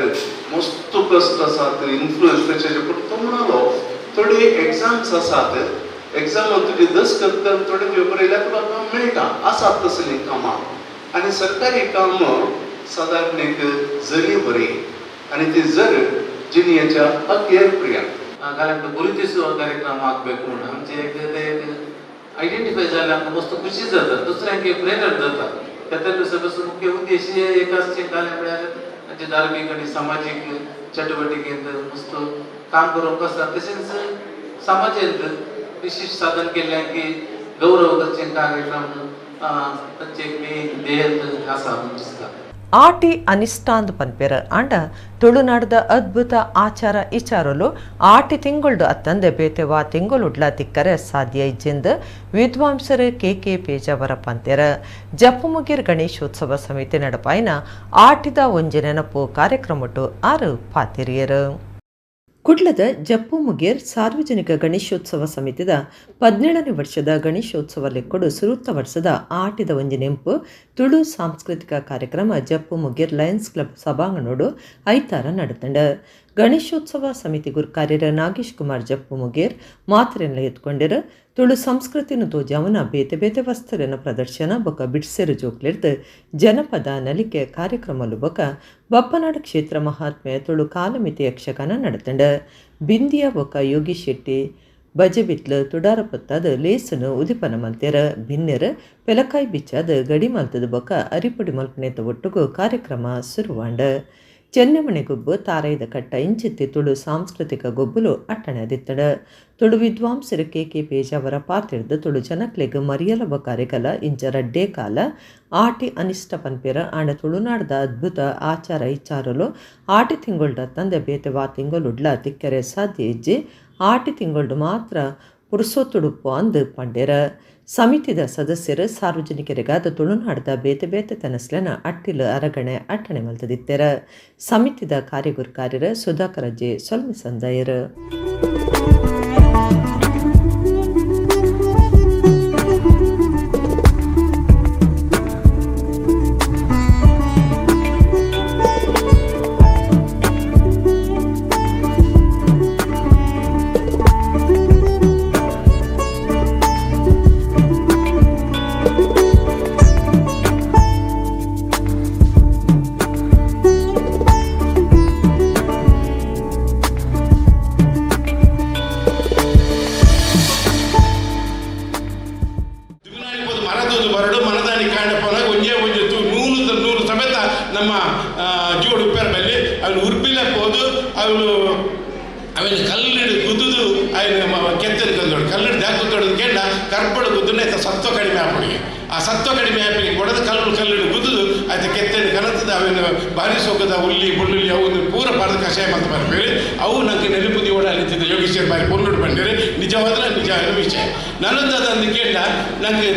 मस्त कष्ट आसात इन्फ्लुएन्स तेचे पूण तो म्हणालो थोडे एग्जाम्स आसात एग्जामाक तुजी दस करता थोडे पेपर येयल्यार तुका काम मेळटा आसात तसलीं कामां आनी सरकारी काम सादारण एक जरी बरी आनी ती जर जिनियाच्या अखेर प्रिया कारण गुरुतीचो कार्यक्रम ಆಗಬೇಕು म्हणून आमचे एक आयडेंटिफाय जाल्यार आमकां मस्त खुशी जाता दुसऱ्यांक एक प्रेरणा जाता त्यातलो सगळो मुख्य उद्देश एक आसचे काले म्हळ्यार म्हणजे धार्मीक आनी सामाजीक चटवटिकेंत मस्त काम करप आसता तशेंच समाजांत विशिश्ट साधन केल्ल्यां की गौरव करचे कार्यक्रम तांचे मेन ध्येय आसा म्हणून दिसता ಆಟಿ ಅನಿಷ್ಟಾಂದ್ ಪನ್ಪೆರ ಅಂಡ ತುಳುನಾಡದ ಅದ್ಭುತ ಆಚಾರ ಇಚಾರಲು ಆಟಿ ತಿಂಗೊಳ್ದು ಅತ್ತಂದೆ ಬೇತೆವಾ ತಿಂಗೊಳುಡ್ಲ ತಿಕ್ಕರೆ ಸಾಧ್ಯ ಇಜ್ಜೆಂದು ವಿದ್ವಾಂಸರು ಕೆ ಪೇಜಾವರ ಪಂತೆರ ಜಪ್ಪುಮುಗಿರ್ ಗಣೇಶೋತ್ಸವ ಸಮಿತಿ ನಡಪಾಯಿನ ಆಟಿದ ಒಂಜಿ ನೆನಪು ಕಾರ್ಯಕ್ರಮಟ್ಟು ಆರು ಪಾತಿರಿಯರು ಕುಡ್ಲದ ಜಪ್ಪುಮುಗೇರ್ ಸಾರ್ವಜನಿಕ ಗಣೇಶೋತ್ಸವ ಸಮಿತಿದ 17ನೇ ವರ್ಷದ ಗಣೇಶೋತ್ಸವ ಲೆಕ್ಕೊಡು ಸುರುತ್ತ ವರ್ಷದ ಆಟಿದ ಒಂಜಿ ನೆಂಪು ತುಳು ಸಾಂಸ್ಕೃತಿಕ ಕಾರ್ಯಕ್ರಮ ಜಪ್ಪುಮುಗೇರ್ ಲಯನ್ಸ್ ಕ್ಲಬ್ ಸಭಾಂಗಣೋಡು ಐತಾರ ನಡತಂಡ ಗಣೇಶೋತ್ಸವ ಸಮಿತಿ ಗುರ್ಕಾರ್ಯರ ನಾಗೇಶ್ ಕುಮಾರ್ ಜಪ್ಪುಮುಗೇರ್ ಮಾತ್ರೆಲ್ಲ ಎತ್ಕೊಂಡಿರ ತುಳು ಸಂಸ್ಕೃತಿನ ತೋಜಾವನ ಬೇತೆ ಬೇತೆ ವಸ್ತುವಿನ ಪ್ರದರ್ಶನ ಬೊಕ ಬಿಡ್ಸೆರು ಜೋಕ್ಲಿರ್ದು ಜನಪದ ನಲಿಕೆ ಕಾರ್ಯಕ್ರಮಲು ಬೊಕ ಬಪ್ಪನಾಡ ಕ್ಷೇತ್ರ ಮಹಾತ್ಮೆ ತುಳು ಕಾಲಮಿತಿ ಯಕ್ಷಗಾನ ನಡತಂಡ ಬಿಂದಿಯ ಬೊಕ ಯೋಗಿ ಶೆಟ್ಟಿ ಬಜೆಬಿತ್ಲು ತುಡಾರ ಪತ್ತಾದ ಲೇಸನು ಉದಿಪನ ಮಲ್ತೆರ ಭಿನ್ನೆರ ಪೆಲಕಾಯಿ ಬಿಚ್ಚಾದ ಗಡಿ ಮಲ್ತದ ಬೊಕ ಅರಿಪುಡಿ ಮಲ್ಪನೆತ ಒಟ್ಟುಗು ಕಾರ್ಯಕ್ರಮ ಸುರುವಾಂಡ ಚೆನ್ನೆಮಣೆ ಗೊಬ್ಬು ತಾರೈದ ಕಟ್ಟ ಇಂಚಿತ್ತಿ ತುಳು ಸಾಂಸ್ಕೃತಿಕ ಗೊಬ್ಬುಲು ಅಟ್ಟಣೆ ದಿತ್ತಡ ತುಳು ವಿದ್ವಾಂಸರು ಕೆ ಪೇಜಾವರ ಪಾತಿಡ್ದು ತುಳು ಜನಕ್ಲೆಗ್ ಮರಿಯಲ ಬಕಾರಿಕಲ ಇಂಚ ರಡ್ಡೇ ಕಾಲ ಆಟಿ ಅನಿಷ್ಟ ಪನ್ಪೆರ ಆಂಡ ತುಳುನಾಡದ ಅದ್ಭುತ ಆಚಾರ ಇಚಾರಲು ಆಟಿ ತಿಂಗೊಳ್ಡ ತಂದೆ ಬೇತೆವಾ ತಿಂಗೊಳುಡ್ಲ ತಿಕ್ಕರೆ ಸಾಧ್ಯ ಇಜ್ಜೆ ಆಟಿ ತಿಂಗೊಳ್ಡು ಮಾತ್ರ ಪುರುಸೊತ್ತುಡುಪ್ಪು ಅಂದು ಪಂಡೆರ ಸಮಿತಿದ ಸದಸ್ಯರು ಸಾರ್ವಜನಿಕರಿಗಾದ ತುಳುನಾಡದ ಬೇತೆ ಬೇತೆ ತನಸ್ಲನ ಅಟ್ಟಿಲು ಅರಗಣೆ ಅಟ್ಟಣೆ ಮಲ್ತದಿತ್ತೆರ ಸಮಿತಿದ ಕಾರ್ಯಗುರ್ಕಾರ್ಯರ ಸುಧಾಕರ ಜೆ ಸೊಲ್ಮಿ ಸಂದಾಯರು ನಮ್ಮ ಜೋಡು ಉಪ್ಪೆರಬಲ್ಲಿ ಅವನು ಉರ್ಬಿಲೆ ಹೋದು ಅವನು ಅವನು ಕಲ್ಲಿಡು ಕುದುದು ಅವನು ಕೆತ್ತಲು ಕಂದೋಡು ಕಲ್ಲಿಡು ದಾಕುತ್ತೋಡು ಕೇಳ ಕರ್ಪಡು ಕುದ್ದುನೆ ಸತ್ವ ಕಡಿಮೆ ಆಪಡಿಗೆ ಆ ಸತ್ವ ಕಡಿಮೆ ಆಪಿಗೆ ಕೊಡದು ಕಲ್ಲಿಡು ಕುದುದು ಆಯ್ತು ಕೆತ್ತಲು ಕನತದ ಅವನು ಬಾರಿ ಸೊಕ್ಕದ ಉಳ್ಳಿ ಬುಳ್ಳುಳ್ಳಿ ಅವು ಪೂರ ಪಾರದ ಕಷಾಯ ಮತ್ತು ಬರ್ಬೇಡಿ ಅವು ನನಗೆ ನೆನಪುದಿ ಓಡಾಡ್ತಿದ್ದೆ ಯೋಗೇಶ್ವರ ಬಾರಿ ಪೊನ್ನೋಡು ಬಂದಿರಿ ನಿಜವಾದ್ರೆ ನಿಜ ವಿಷಯ ನನ್ನದು ಅದನ್ನು ಕೇಳ ನನಗೆ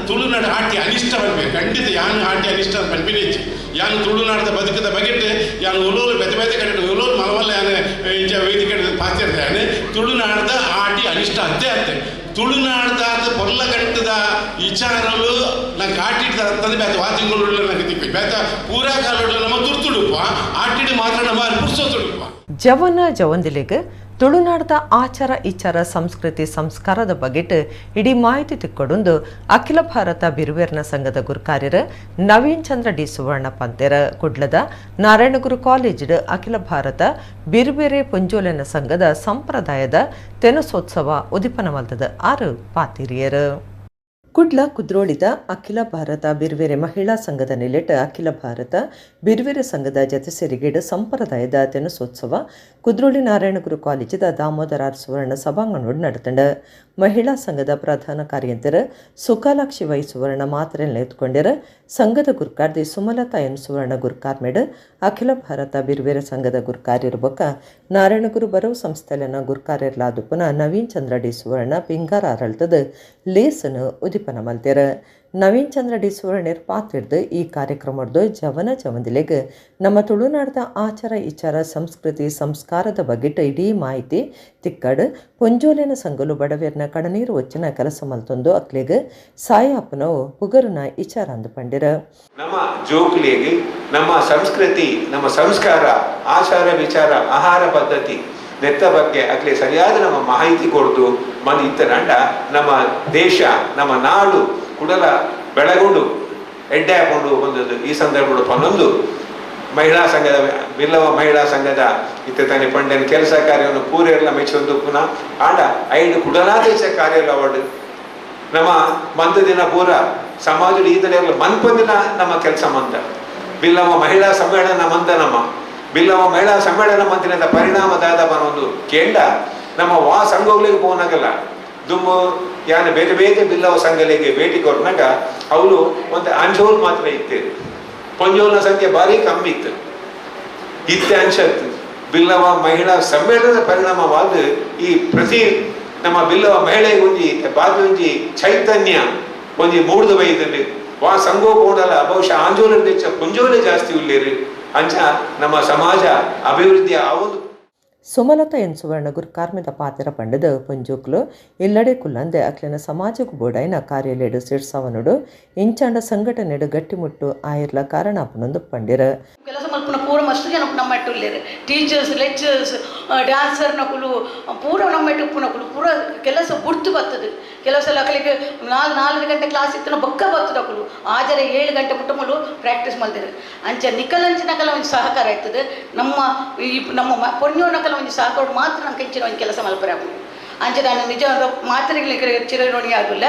ತುಳುನಾಡು ಆಟಿ ಅನಿಷ್ಟ ಬರಬೇಕು ಖಂಡಿತ ಯಾನು ಆಟಿ ಅನಿಷ್ಟ ಬನ್ಬಿನಿಚ್ಚಿ ಯಾನು ತುಳುನಾಡದ ಬದುಕದ ಬಗೆಟ್ ಯಾನು ಒಲೋಲು ಬೆತೆ ಬೆತೆ ಕಡೆ ಒಲೋಲು ಮಲವಲ್ಲ ಯಾನು ವೇದಿಕೆ ಪಾತಿರ್ತಾನೆ ತುಳುನಾಡದ ಆಟಿ ಅನಿಷ್ಟ ಅತ್ತೆ ತುಳುನಾಡ್ದಾದ ಪೊರ್ಲಗಟ್ಟದ ವಿಚಾರಗಳು ನಂಗೆ ಆಟಿಡ್ತಾರೆ ಬೇತ ವಾತಿಗಳು ನಂಗೆ ತಿಕ್ಕ ಬೇತ ಪೂರಾ ಕಾಲ ನಮ್ಮ ತುರ್ತುಡುಪ ಆಟಿಡು ಮಾತ್ರ ನಮ್ಮ ಪುರ್ಸೋತುಡುಪ ಜವನ ಜವಂದಿಲೆಗೆ ತುಳುನಾಡದ ಆಚಾರ ವಿಚಾರ ಸಂಸ್ಕೃತಿ ಸಂಸ್ಕಾರದ ಬಗೆಟ್ ಇಡೀ ಮಾಹಿತಿ ತಿಕ್ಕೊಡೊಂದು ಅಖಿಲ ಭಾರತ ಬಿರುವೇರ್ನ ಸಂಘದ ಗುರುಕಾರ್ಯರ ನವೀನ್ ಚಂದ್ರ ಡಿ ಸುವರ್ಣ ಪಂತೆರ ಕುಡ್ಲದ ನಾರಾಯಣಗುರು ಕಾಲೇಜ್ ಅಖಿಲ ಭಾರತ ಬಿರುಬೇರೆ ಪುಂಜೋಲೆನ ಸಂಘದ ಸಂಪ್ರದಾಯದ ತೆನಸೋತ್ಸವ ಉದಿಪನ ಮಲ್ತದ 6 ಪಾತಿರಿಯರು ಕುಡ್ಲ ಕುದ್ರೋಳಿದ ಅಖಿಲ ಭಾರತ ಬಿರ್ವೇರೆ ಮಹಿಳಾ ಸಂಘದ ನಿಲೆಟ್ ಅಖಿಲ ಭಾರತ ಬಿರ್ವೇರೆ ಸಂಘದ ಜತೆ ಸೇರಿಗೇಡು ಸಂಪ್ರದಾಯದ ತೆನಸೋತ್ಸವ ಕುದ್ರೋಳಿ ನಾರಾಯಣಗುರು ಕಾಲೇಜಿದ ದಾಮೋದರ ಸುವರ್ಣ ಸಭಾಂಗಣೋಡು ನಡೆತಂಡ ಮಹಿಳಾ ಸಂಘದ ಪ್ರಧಾನ ಕಾರ್ಯಂತರ ಸುಕಾಲಾಕ್ಷಿ ವೈ ಸುವರ್ಣ ಮಾತ್ರೆ ಎತ್ಕೊಂಡಿರ ಸಂಘದ ಗುರುಕಾರ್ದಿ ಸುಮಲತಾ ಎನ್ ಸುವರ್ಣ ಗುರುಕಾರ್ಮೇಡ್ ಅಖಿಲ ಭಾರತ ಬಿರ್ವೇರೆ ಸಂಘದ ಗುರುಕಾರ್ಯರ ಬೊಕ್ಕ ನಾರಾಯಣಗುರು ಬರವು ಸಂಸ್ಥೆಲನ ಗುರುಕಾರ್ಯರ್ಲಾದುಪುನ ನವೀನ್ ಚಂದ್ರ ಡಿ ಸುವರ್ಣ ಪಿಂಗಾರ ಅರಳ್ತದ ಲೇಸನು ಉದಿಪನ ಮಲ್ತೆರ ನವೀನ್ ಚಂದ್ರ ಡಿ ಸುವರ್ಣರ್ ಪಾತ್ರಿಡ್ದು ಈ ಕಾರ್ಯಕ್ರಮದ್ದು ಜವನ ಜವಂದಿಲೆಗೆ ನಮ್ಮ ತುಳುನಾಡದ ಆಚಾರ ವಿಚಾರ ಸಂಸ್ಕೃತಿ ಸಂಸ್ಕಾರದ ಬಗೆಟ್ ಇಡೀ ಮಾಹಿತಿ ತಿಕ್ಕಡ್ ಪುಂಜೋಲೆನ ಸಂಗಲು ಬಡವೇರ್ನ ಕಡನೀರು ಒಚ್ಚಿನ ಕೆಲಸ ಮಲ್ತೊಂದು ಅಕ್ಲೆಗೆ ಸಾಯಪ್ಪನವು ಪುಗರುನ ವಿಚಾರ ಅಂದು ಪಂಡಿರ ನಮ್ಮ ಜೋಕ್ಲಿಗೆ ನಮ್ಮ ಸಂಸ್ಕೃತಿ ನಮ್ಮ ಸಂಸ್ಕಾರ ಆಚಾರ ವಿಚಾರ ಆಹಾರ ಪದ್ಧತಿ ನೆತ್ತ ಬಗ್ಗೆ ಅಕ್ಲೆ ಸರಿಯಾದ ನಮ್ಮ ಮಾಹಿತಿ ಕೊಡ್ದು ಮಂದಿ ಇತ್ತನಂಡ ನಮ್ಮ ದೇಶ ನಮ್ಮ ನಾಡು ಕುಡಲ ಬೆಳಗುಂಡು ಎಡ್ಡೆ ಹಾಕೊಂಡು ಬಂದದ್ದು ಈ ಸಂದರ್ಭಗಳು ಪನ್ನೊಂದು ಮಹಿಳಾ ಸಂಘದ ಬಿಲ್ಲವ ಮಹಿಳಾ ಸಂಘದ ಇತ್ತ ತಾನೆ ಪಂಡನ ಕೆಲಸ ಕಾರ್ಯವನ್ನು ಪೂರೆಲ್ಲ ಮೆಚ್ಚೊಂದು ಪುನಃ ಆಂಡ ಐದು ಕುಡಲಾದೇಶ ಕಾರ್ಯ ಅವಾರ್ಡ್ ನಮ್ಮ ಮಂದ ದಿನ ಪೂರ ಸಮಾಜದ ಈತಲೆಲ್ಲ ಮನ್ಪಂದಿನ ನಮ್ಮ ಕೆಲಸ ಮಂದ ಬಿಲ್ಲವ ಮಹಿಳಾ ಸಮ್ಮೇಳನ ಮಂದ ನಮ್ಮ ಬಿಲ್ಲವ ಮಹಿಳಾ ಸಮ್ಮೇಳನ ಮಂದಿರದ ಪರಿಣಾಮದಾದ ಬನ್ನೊಂದು ಕೇಂಡ ನಮ್ಮ ವಾ ಸಂಘಗಳಿಗೆ ಹೋಗನಾಗಲ್ಲ ದುಮ್ಮು ಯಾನ ಬೇರೆ ಬೇರೆ ಬಿಲ್ಲವ ಸಂಘಗಳಿಗೆ ಭೇಟಿ ಕೊಟ್ಟಾಗ ಅವಳು ಒಂದು ಅಂಜೋಲ್ ಮಾತ್ರ ಇತ್ತು ಪಂಜೋಲ್ನ ಸಂಖ್ಯೆ ಭಾರಿ ಕಮ್ಮಿ ಇತ್ತು ಇತ್ತೆ ಅನ್ಸತ್ತು ಬಿಲ್ಲವ ಮಹಿಳಾ ಸಮ್ಮೇಳನದ ಪರಿಣಾಮವಾದ ಈ ಪ್ರತಿ ನಮ್ಮ ಬಿಲ್ಲವ ಮಹಿಳೆಗೆ ಒಂಜಿ ಬಾಗಿ ಒಂಜಿ ಚೈತನ್ಯ ಒಂಜಿ ಮೂಡ್ದು ಬೈದಲ್ಲಿ ವಾ ಸಂಗೋಪೋಡಲ್ಲ ಬಹುಶಃ ಆಂಜೋಲ ಹೆಚ್ಚ ಪುಂಜೋಲೆ ಜಾಸ್ತಿ ಉಳ್ಳೇರು ಅಂಚ ನಮ್ಮ ಸಮಾಜ ಅಭಿವೃದ್ಧಿ ಆವೊಂದು ಸುಮಲತಾ ಎನ್ ಸುವರ್ಣ ಗುರುಕಾರ್ಮಿದ ಪಾತ್ರ ಪಂಡದ ಪುಂಜುಕ್ಲು ಇಲ್ಲಡೆ ಕುಲ್ಲಂದೆ ಅಕ್ಲಿನ ಸಮಾಜಕ್ಕೂ ಬೋಡಾಯಿನ ಕಾರ್ಯಲೇಡು ಸಿಡ್ಸಾವನುಡು ಇಂಚಾಂಡ ಸಂಘಟನೆಡು ಗಟ್ಟಿಮುಟ್ಟು ಆಯಿರ್ಲ ಕಾರಣ ಅಪ್ಪನೊಂದು ಪಂಡಿರ ಕೆಲಸ ಮಲ್ಪುನ ಪೂರ ಮಸ್ತ್ ಜನ ನಮ್ಮಟ್ಟುಲ್ಲೇರು ಟೀಚರ್ಸ್ ಲೆಕ್ಚರ್ಸ್ ಡ್ಯಾನ್ಸರ್ ನಕುಲು ಪೂರ ನಮ್ಮಟ್ಟು ಉಪ್ಪುನಕುಲು ಪೂರ ಕೆಲಸ ಗುರ್ತು ಬರ್ತದೆ ಕೆಲಸ ಅಕಲಿಗೆ 4 ಗಂಟೆ ಕ್ಲಾಸ್ ಇತ್ತು ಬೊಕ್ಕ ಬರ್ತದೆ ಅಕುಲು ಆಜರೆ 7 ಗಂಟೆ ಮುಟ್ಟ ಮುಲು ಪ್ರಾಕ್ಟೀಸ್ ಮಾಡ್ತಾರೆ ಅಂಚ ನಿಕಲಂಚಿನಕಲ ಒಂದು ಸಹಕಾರ ಆಯ್ತದೆ ನಮ್ಮ ಪೊಣ್ಣು ನಕಲ ಒಂದು ಸಹಕಾರ ಮಾತ್ರ ನಮ್ಮ ಕೆಂಚಿನ ಒಂದು ಕೆಲಸ ಮಲ್ಪರೆ ಅಂಚೆ ನಾನು ನಿಜ ಮಾತ್ರೆಗಳಿಗೆ ಚಿರನೋಣಿ ಆಗಿಲ್ಲ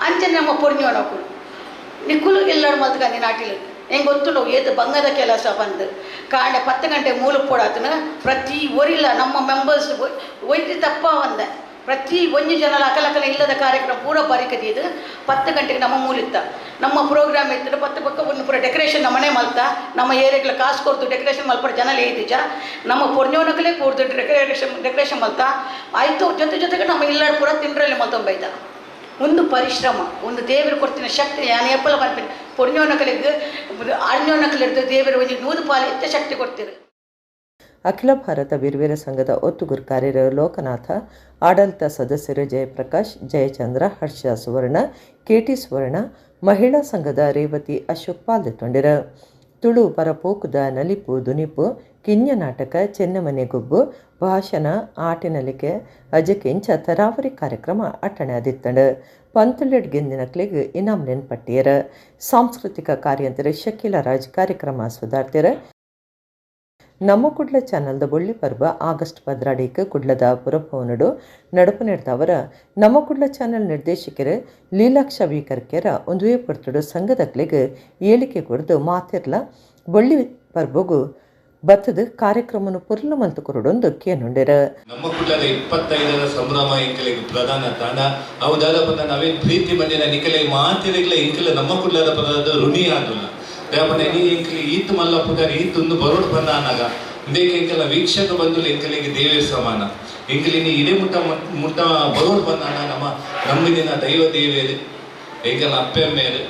ಅಂಚೆ ನಮ್ಮ ಪೊಣ್ಣು ನಕುಲು ನಿಕ್ಕುಲು ಎಲ್ಲರೂ ಮಲ್ತ್ಕಂದಿ ನಾಟಿಲು ಹೆಂಗೆ ಗೊತ್ತುಂಡು ಏದು ಬಂಗದ ಕೆಲಸ ಬಂದು ಕಾಂಡೆ 10 ಗಂಟೆ ಮೂಲ ಪೋಡಾತನ ಪ್ರತಿ ಒರಿಲ್ಲ ನಮ್ಮ ಮೆಂಬರ್ಸ್ ಒಯ್ದು ತಪ್ಪ ಒಂದ ಪ್ರತಿ ಒಂದು ಜನ ಅಕಲಕಲ ಇಲ್ಲದ ಕಾರ್ಯಕ್ರಮ ಪೂರ ಬರಿಕದಿದ್ದು 10 ಗಂಟೆಗೆ ನಮ್ಮ ಮೂಲಿತ್ತ ನಮ್ಮ ಪ್ರೋಗ್ರಾಮ್ ಇತ್ತು 10 ಪಕ್ಕ ಒಂದು ಪೂರ ಡೆಕೋರೇಷನ್ ನಮ್ಮನೆ ಮಲ್ತ ನಮ್ಮ ಏರಿಯಾಗಳ ಕಾಸು ಕೊಡ್ತು ಡೆಕೋರೇಷನ್ ಮಲ್ಪಡ ಜನ ಏದಿಜ ನಮ್ಮ ಪೊರ್ಣೋನಕಲೇ ಕೊಡ್ತು ಡೆಕೋರೇಷನ್ ಮಲ್ತ ಆಯಿತು ಜೊತೆಗೆ ನಮ್ಮ ಇಲ್ಲಾಡ ಪೂರ ತಿಂಡ್ರಲ್ಲಿ ಮಲ್ತೊಂಬೈತ ಒಂದು ಪರಿಶ್ರಮ ಒಂದು ದೇವರು ಕೊಡ್ತಿನ ಶಕ್ತಿ ನಾನು ಎಪ್ಪಲ ಬರ್ತೀನಿ ಪೊರ್ಣೋನಕಲಿಗೆ ಅರ್ಣೋನಕಲಿರ್ದು ದೇವರು ಒಂದು 100 ಪಾಲು ಎತ್ತ ಶಕ್ತಿ ಕೊಡ್ತೀರಿ ಅಖಿಲ ಭಾರತ ಬಿರ್ವೇರ ಸಂಘದ ಒತ್ತು ಗುರುಕಾರ್ಯರು ಲೋಕನಾಥ ಆಡಳಿತ ಸದಸ್ಯರು ಜಯಪ್ರಕಾಶ್ ಜಯಚಂದ್ರ ಹರ್ಷ ಸುವರ್ಣ ಕೆಟಿ ಸುವರ್ಣ ಮಹಿಳಾ ಸಂಘದ ರೇವತಿ ಅಶೋಕ್ ಪಾಲ್ದೊಂಡಿರ ತುಳು ಪರಪೋಕುದ ನಲಿಪು ದುನಿಪು ಕಿನ್ಯ ನಾಟಕ ಚೆನ್ನಮನೆ ಗುಬ್ಬು ಭಾಷಣ ಆಟಿನಲಿಕೆ ಅಜಕೆಂಚ ತರಾವರಿ ಕಾರ್ಯಕ್ರಮ ಅಟ್ಟಣೆ ಆದಿತ್ತಂಡ ಪಂತುಲೆಡ್ ಗೆಂದಿನಕ್ಲೆಗ್ ಇನಾಮ್ ನೆನ್ಪಟ್ಟಿಯರ ಸಾಂಸ್ಕೃತಿಕ ಕಾರ್ಯಂತರ ಶಕೀಲ ರಾಜ್ ಕಾರ್ಯಕ್ರಮ ಸುಧಾರ್ತಿಯರ ನಮ್ಮ ಕುಡ್ಲ ಚಾನಲ್ದ ಬೊಳ್ಳಿ ಪರ್ವ ಆಗಸ್ಟ್ 14 ಕುಡ್ಲದ ಪುರಭವನಡು ನಡಪು ನಡೆದವರ ನಮ್ಮ ಕುಡ್ಲ ಚಾನಲ್ ನಿರ್ದೇಶಕರು ಲೀಲಾಕ್ಷ ವೀಕರ್ಕೆರ ಒಂದುವೇ ಪೊರ್ತುಡು ಸಂಘದಕ್ಲೆಗ್ ಏಳಿಕೆ ಕೊಡ್ದು ಮಾತಿರ್ಲ ಬೊಳ್ಳಿ ಪರ್ಬಗು ಬತ್ತದ ಕಾರ್ಯಕ್ರಮನು ಪುರ್ಲ ಮಲ್ತು ಕೊರಡೊಂದು ಕೇನುಂಡೆರ ನಮ್ಮ ಕುಡ್ಲದ 25ರ ಸಂಭ್ರಮ ಇಂಕಲೆಗ್ ಪ್ರಧಾನ ತಾಣ ಅವು ದಾದಾಪಂದ ನಾವೇನು ಪ್ರೀತಿ ಬಂದಿನ ನಿಕಲೆಗ್ ಮಾತಿರಗ್ಲ ಇಂಕಲ ನಮ್ಮ ಕುಡ್ಲದ ಪದದ ಋಣಿ ಆದುಲ್ಲ ದೇವನ ಎಂಕಲಿ ಈತ್ ಮಲ್ಲ ಪುಗಾರಿ ಈತ್ ಒಂದು ಬರೋಡ್ ಬಂದ ಅನ್ನಾಗ ಇಂದೇಕೆ ಎಂಕಲ ವೀಕ್ಷಕ ಬಂಧುಲು ಎಂಕಲಿಗೆ ದೇವೇ ಸಮಾನ ಎಂಕಲಿನಿ ಇಡೇ ಮುಟ್ಟ ಬರೋಡ್ ಬಂದ ನಮ್ಮಿನ ದೈವ ದೇವೇರು ಎಂಕಲ ಅಪ್ಪೆಮ್ಮೇರು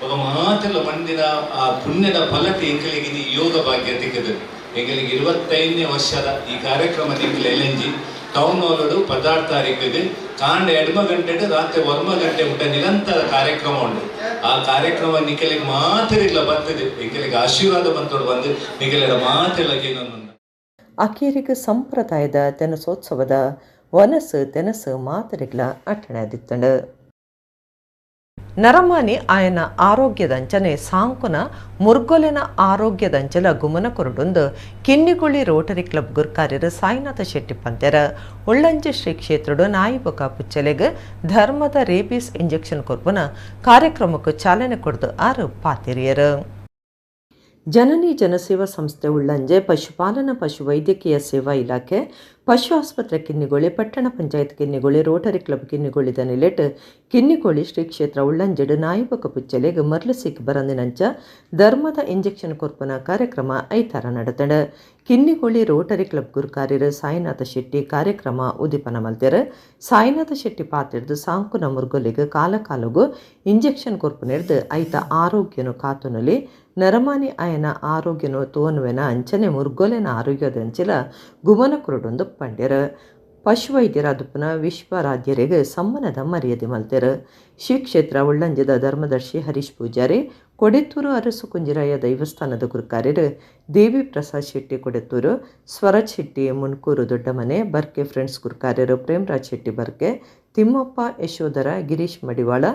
ಒಬ್ಬ ಮಾತೆಲ್ಲ ಮಂದಿನ ಆ ಪುಣ್ಯದ ಫಲಕ್ಕೆ ಎಂಕಲಿಗೆ ಯೋಗ ಭಾಗ್ಯ ತಿಕ್ಕದು ಎಂಕಲಿಗೆ 25ನೇ ವರ್ಷದ ಈ ಕಾರ್ಯಕ್ರಮ ಎಂಕಲ ಎಲೆಂಜಿ ಟೌನ್ ಹಾಲ್ 16 ತಾರೀಕಿಗೆ ಕಾಂಡ 2 ಗಂಟೆ ರಾತ್ರಿ 1 ಗಂಟೆ ಮುಟ್ಟ ನಿರಂತರ ಕಾರ್ಯಕ್ರಮ ಉಂಟು. ಆ ಕಾರ್ಯಕ್ರಮ ನಿಖಲಿಗೆ ಮಾತ್ರ ಬರ್ತದೆ, ನಿಖಲಿಗೆ ಆಶೀರ್ವಾದ ಬಂತೋಡು ಬಂದು ನಿಖಲಿನ ಮಾತೆಲ್ಲಗೆ ಅಕೇರಿಗೆ ಸಂಪ್ರದಾಯದ ತೆನಸೋತ್ಸವದ ವನಸು ತೆನಸು ಮಾತರಿಗಳ ಅಟ್ಟಣದಿತ್ತಂಡು. ನರಮಾನಿ ಆಯನ ಆರೋಗ್ಯದಂಚನೆ ಸಾಂಕುನ ಮುರ್ಗೊಲೆನ ಆರೋಗ್ಯದಂಚಲ ಗುಮನ ಕೊರಡೊಂದು ಕಿನ್ನಿಗುಳಿ ರೋಟರಿ ಕ್ಲಬ್ ಗುರ್ಕಾರ್ಯರು ಸಾಯಿನಾಥ ಶೆಟ್ಟಿ ಪಂತ್ಯರ ಉಳ್ಳಂಜಿ ಶ್ರೀ ಕ್ಷೇತ್ರಡು ನಾಯಿಬೊಕ ಪುಚ್ಚಲೆಗೆ ಧರ್ಮದ ರೇಬೀಸ್ ಇಂಜೆಕ್ಷನ್ ಕೊರ್ಪುನ ಕಾರ್ಯಕ್ರಮಕ್ಕೆ ಚಾಲನೆ ಕೊಡ್ದು 6 ಪಾತಿರಿಯರು. ಜನನಿ ಜನಸೇವಾ ಸಂಸ್ಥೆ ಉಳ್ಳಂಜೆ ಪಶುಪಾಲನಾ ಪಶುವೈದ್ಯಕೀಯ ಸೇವಾ ಇಲಾಖೆ ಪಶು ಆಸ್ಪತ್ರೆ ಕಿನ್ನಿಗೋಳಿ ಪಟ್ಟಣ ಪಂಚಾಯತ್ ಕಿನ್ನಿಗೋಳಿ ರೋಟರಿ ಕ್ಲಬ್ ಕಿನ್ನಿಗೋಳಿದ ನಿಲೆಟ್ ಕಿನ್ನಿಗೋಳಿ ಶ್ರೀ ಕ್ಷೇತ್ರ ಉಳ್ಳಂಜೆಡು ನಾಯಿಬೊಕ ಪುಚ್ಚಲೆಗೆ ಮರ್ಲಸಿಕ್ ಬರಂದಿನಂಚ ಧರ್ಮದ ಇಂಜೆಕ್ಷನ್ ಕೊರ್ಪನ ಕಾರ್ಯಕ್ರಮ ಐತಾರ ನಡೆತಂಡ. ಕಿನ್ನಿಗೋಳಿ ರೋಟರಿ ಕ್ಲಬ್ ಗುರುಕಾರ್ಯರು ಸಾಯಿನಾಥ ಶೆಟ್ಟಿ ಕಾರ್ಯಕ್ರಮ ಉದ್ದೀಪನ ಮಲ್ತ್ಯರು. ಸಾಯಿನಾಥ ಶೆಟ್ಟಿ ಪಾತಿರ್ದು ಸಾಂಕುನ ಮುರ್ಗೊಲಿಗೆ ಕಾಲಕಾಲಗೂ ಇಂಜೆಕ್ಷನ್ ಕೊರ್ಪು ನೆಡ್ದು ಐತ ಆರೋಗ್ಯನು ಕಾತುನಲಿ ನರಮಾನಿ ಆಯನ ಆರೋಗ್ಯನು ತೋನುವೆನ ಅಂಚನೆ ಮುರ್ಗೊಲೆನ ಆರೋಗ್ಯದ ಅಂಚಿಲ ಗುಮನ ಕುರುಡೊಂದು ಪಂಡ್ಯರು. ಪಶುವೈದ್ಯರ ಅದುಪನ ವಿಶ್ವರಾಧ್ಯರಿಗೆ ಸಮ್ಮನದ ಮರ್ಯಾದೆ ಮಲ್ತೆರು. ಶ್ರೀ ಕ್ಷೇತ್ರ ಉಳ್ಳಂಜದ ಧರ್ಮದರ್ಶಿ ಹರೀಶ್ ಪೂಜಾರಿ, ಕೊಡೆತ್ತೂರು ಅರಸು ಕುಂಜಿರಾಯ ದೈವಸ್ಥಾನದ ಗುರುಕಾರ್ಯರು ದೇವಿ ಪ್ರಸಾದ್ ಶೆಟ್ಟಿ ಕೊಡೆತ್ತೂರು, ಸ್ವರಾಜ್ ಶೆಟ್ಟಿ ಮುನ್ಕೂರು ದೊಡ್ಡಮನೆ, ಬರ್ಕೆ ಫ್ರೆಂಡ್ಸ್ ಗುರುಕಾರ್ಯರು ಪ್ರೇಮರಾಜ್ ಶೆಟ್ಟಿ ಬರ್ಕೆ, ತಿಮ್ಮಪ್ಪ ಯಶೋಧರ, ಗಿರೀಶ್ ಮಡಿವಾಳ,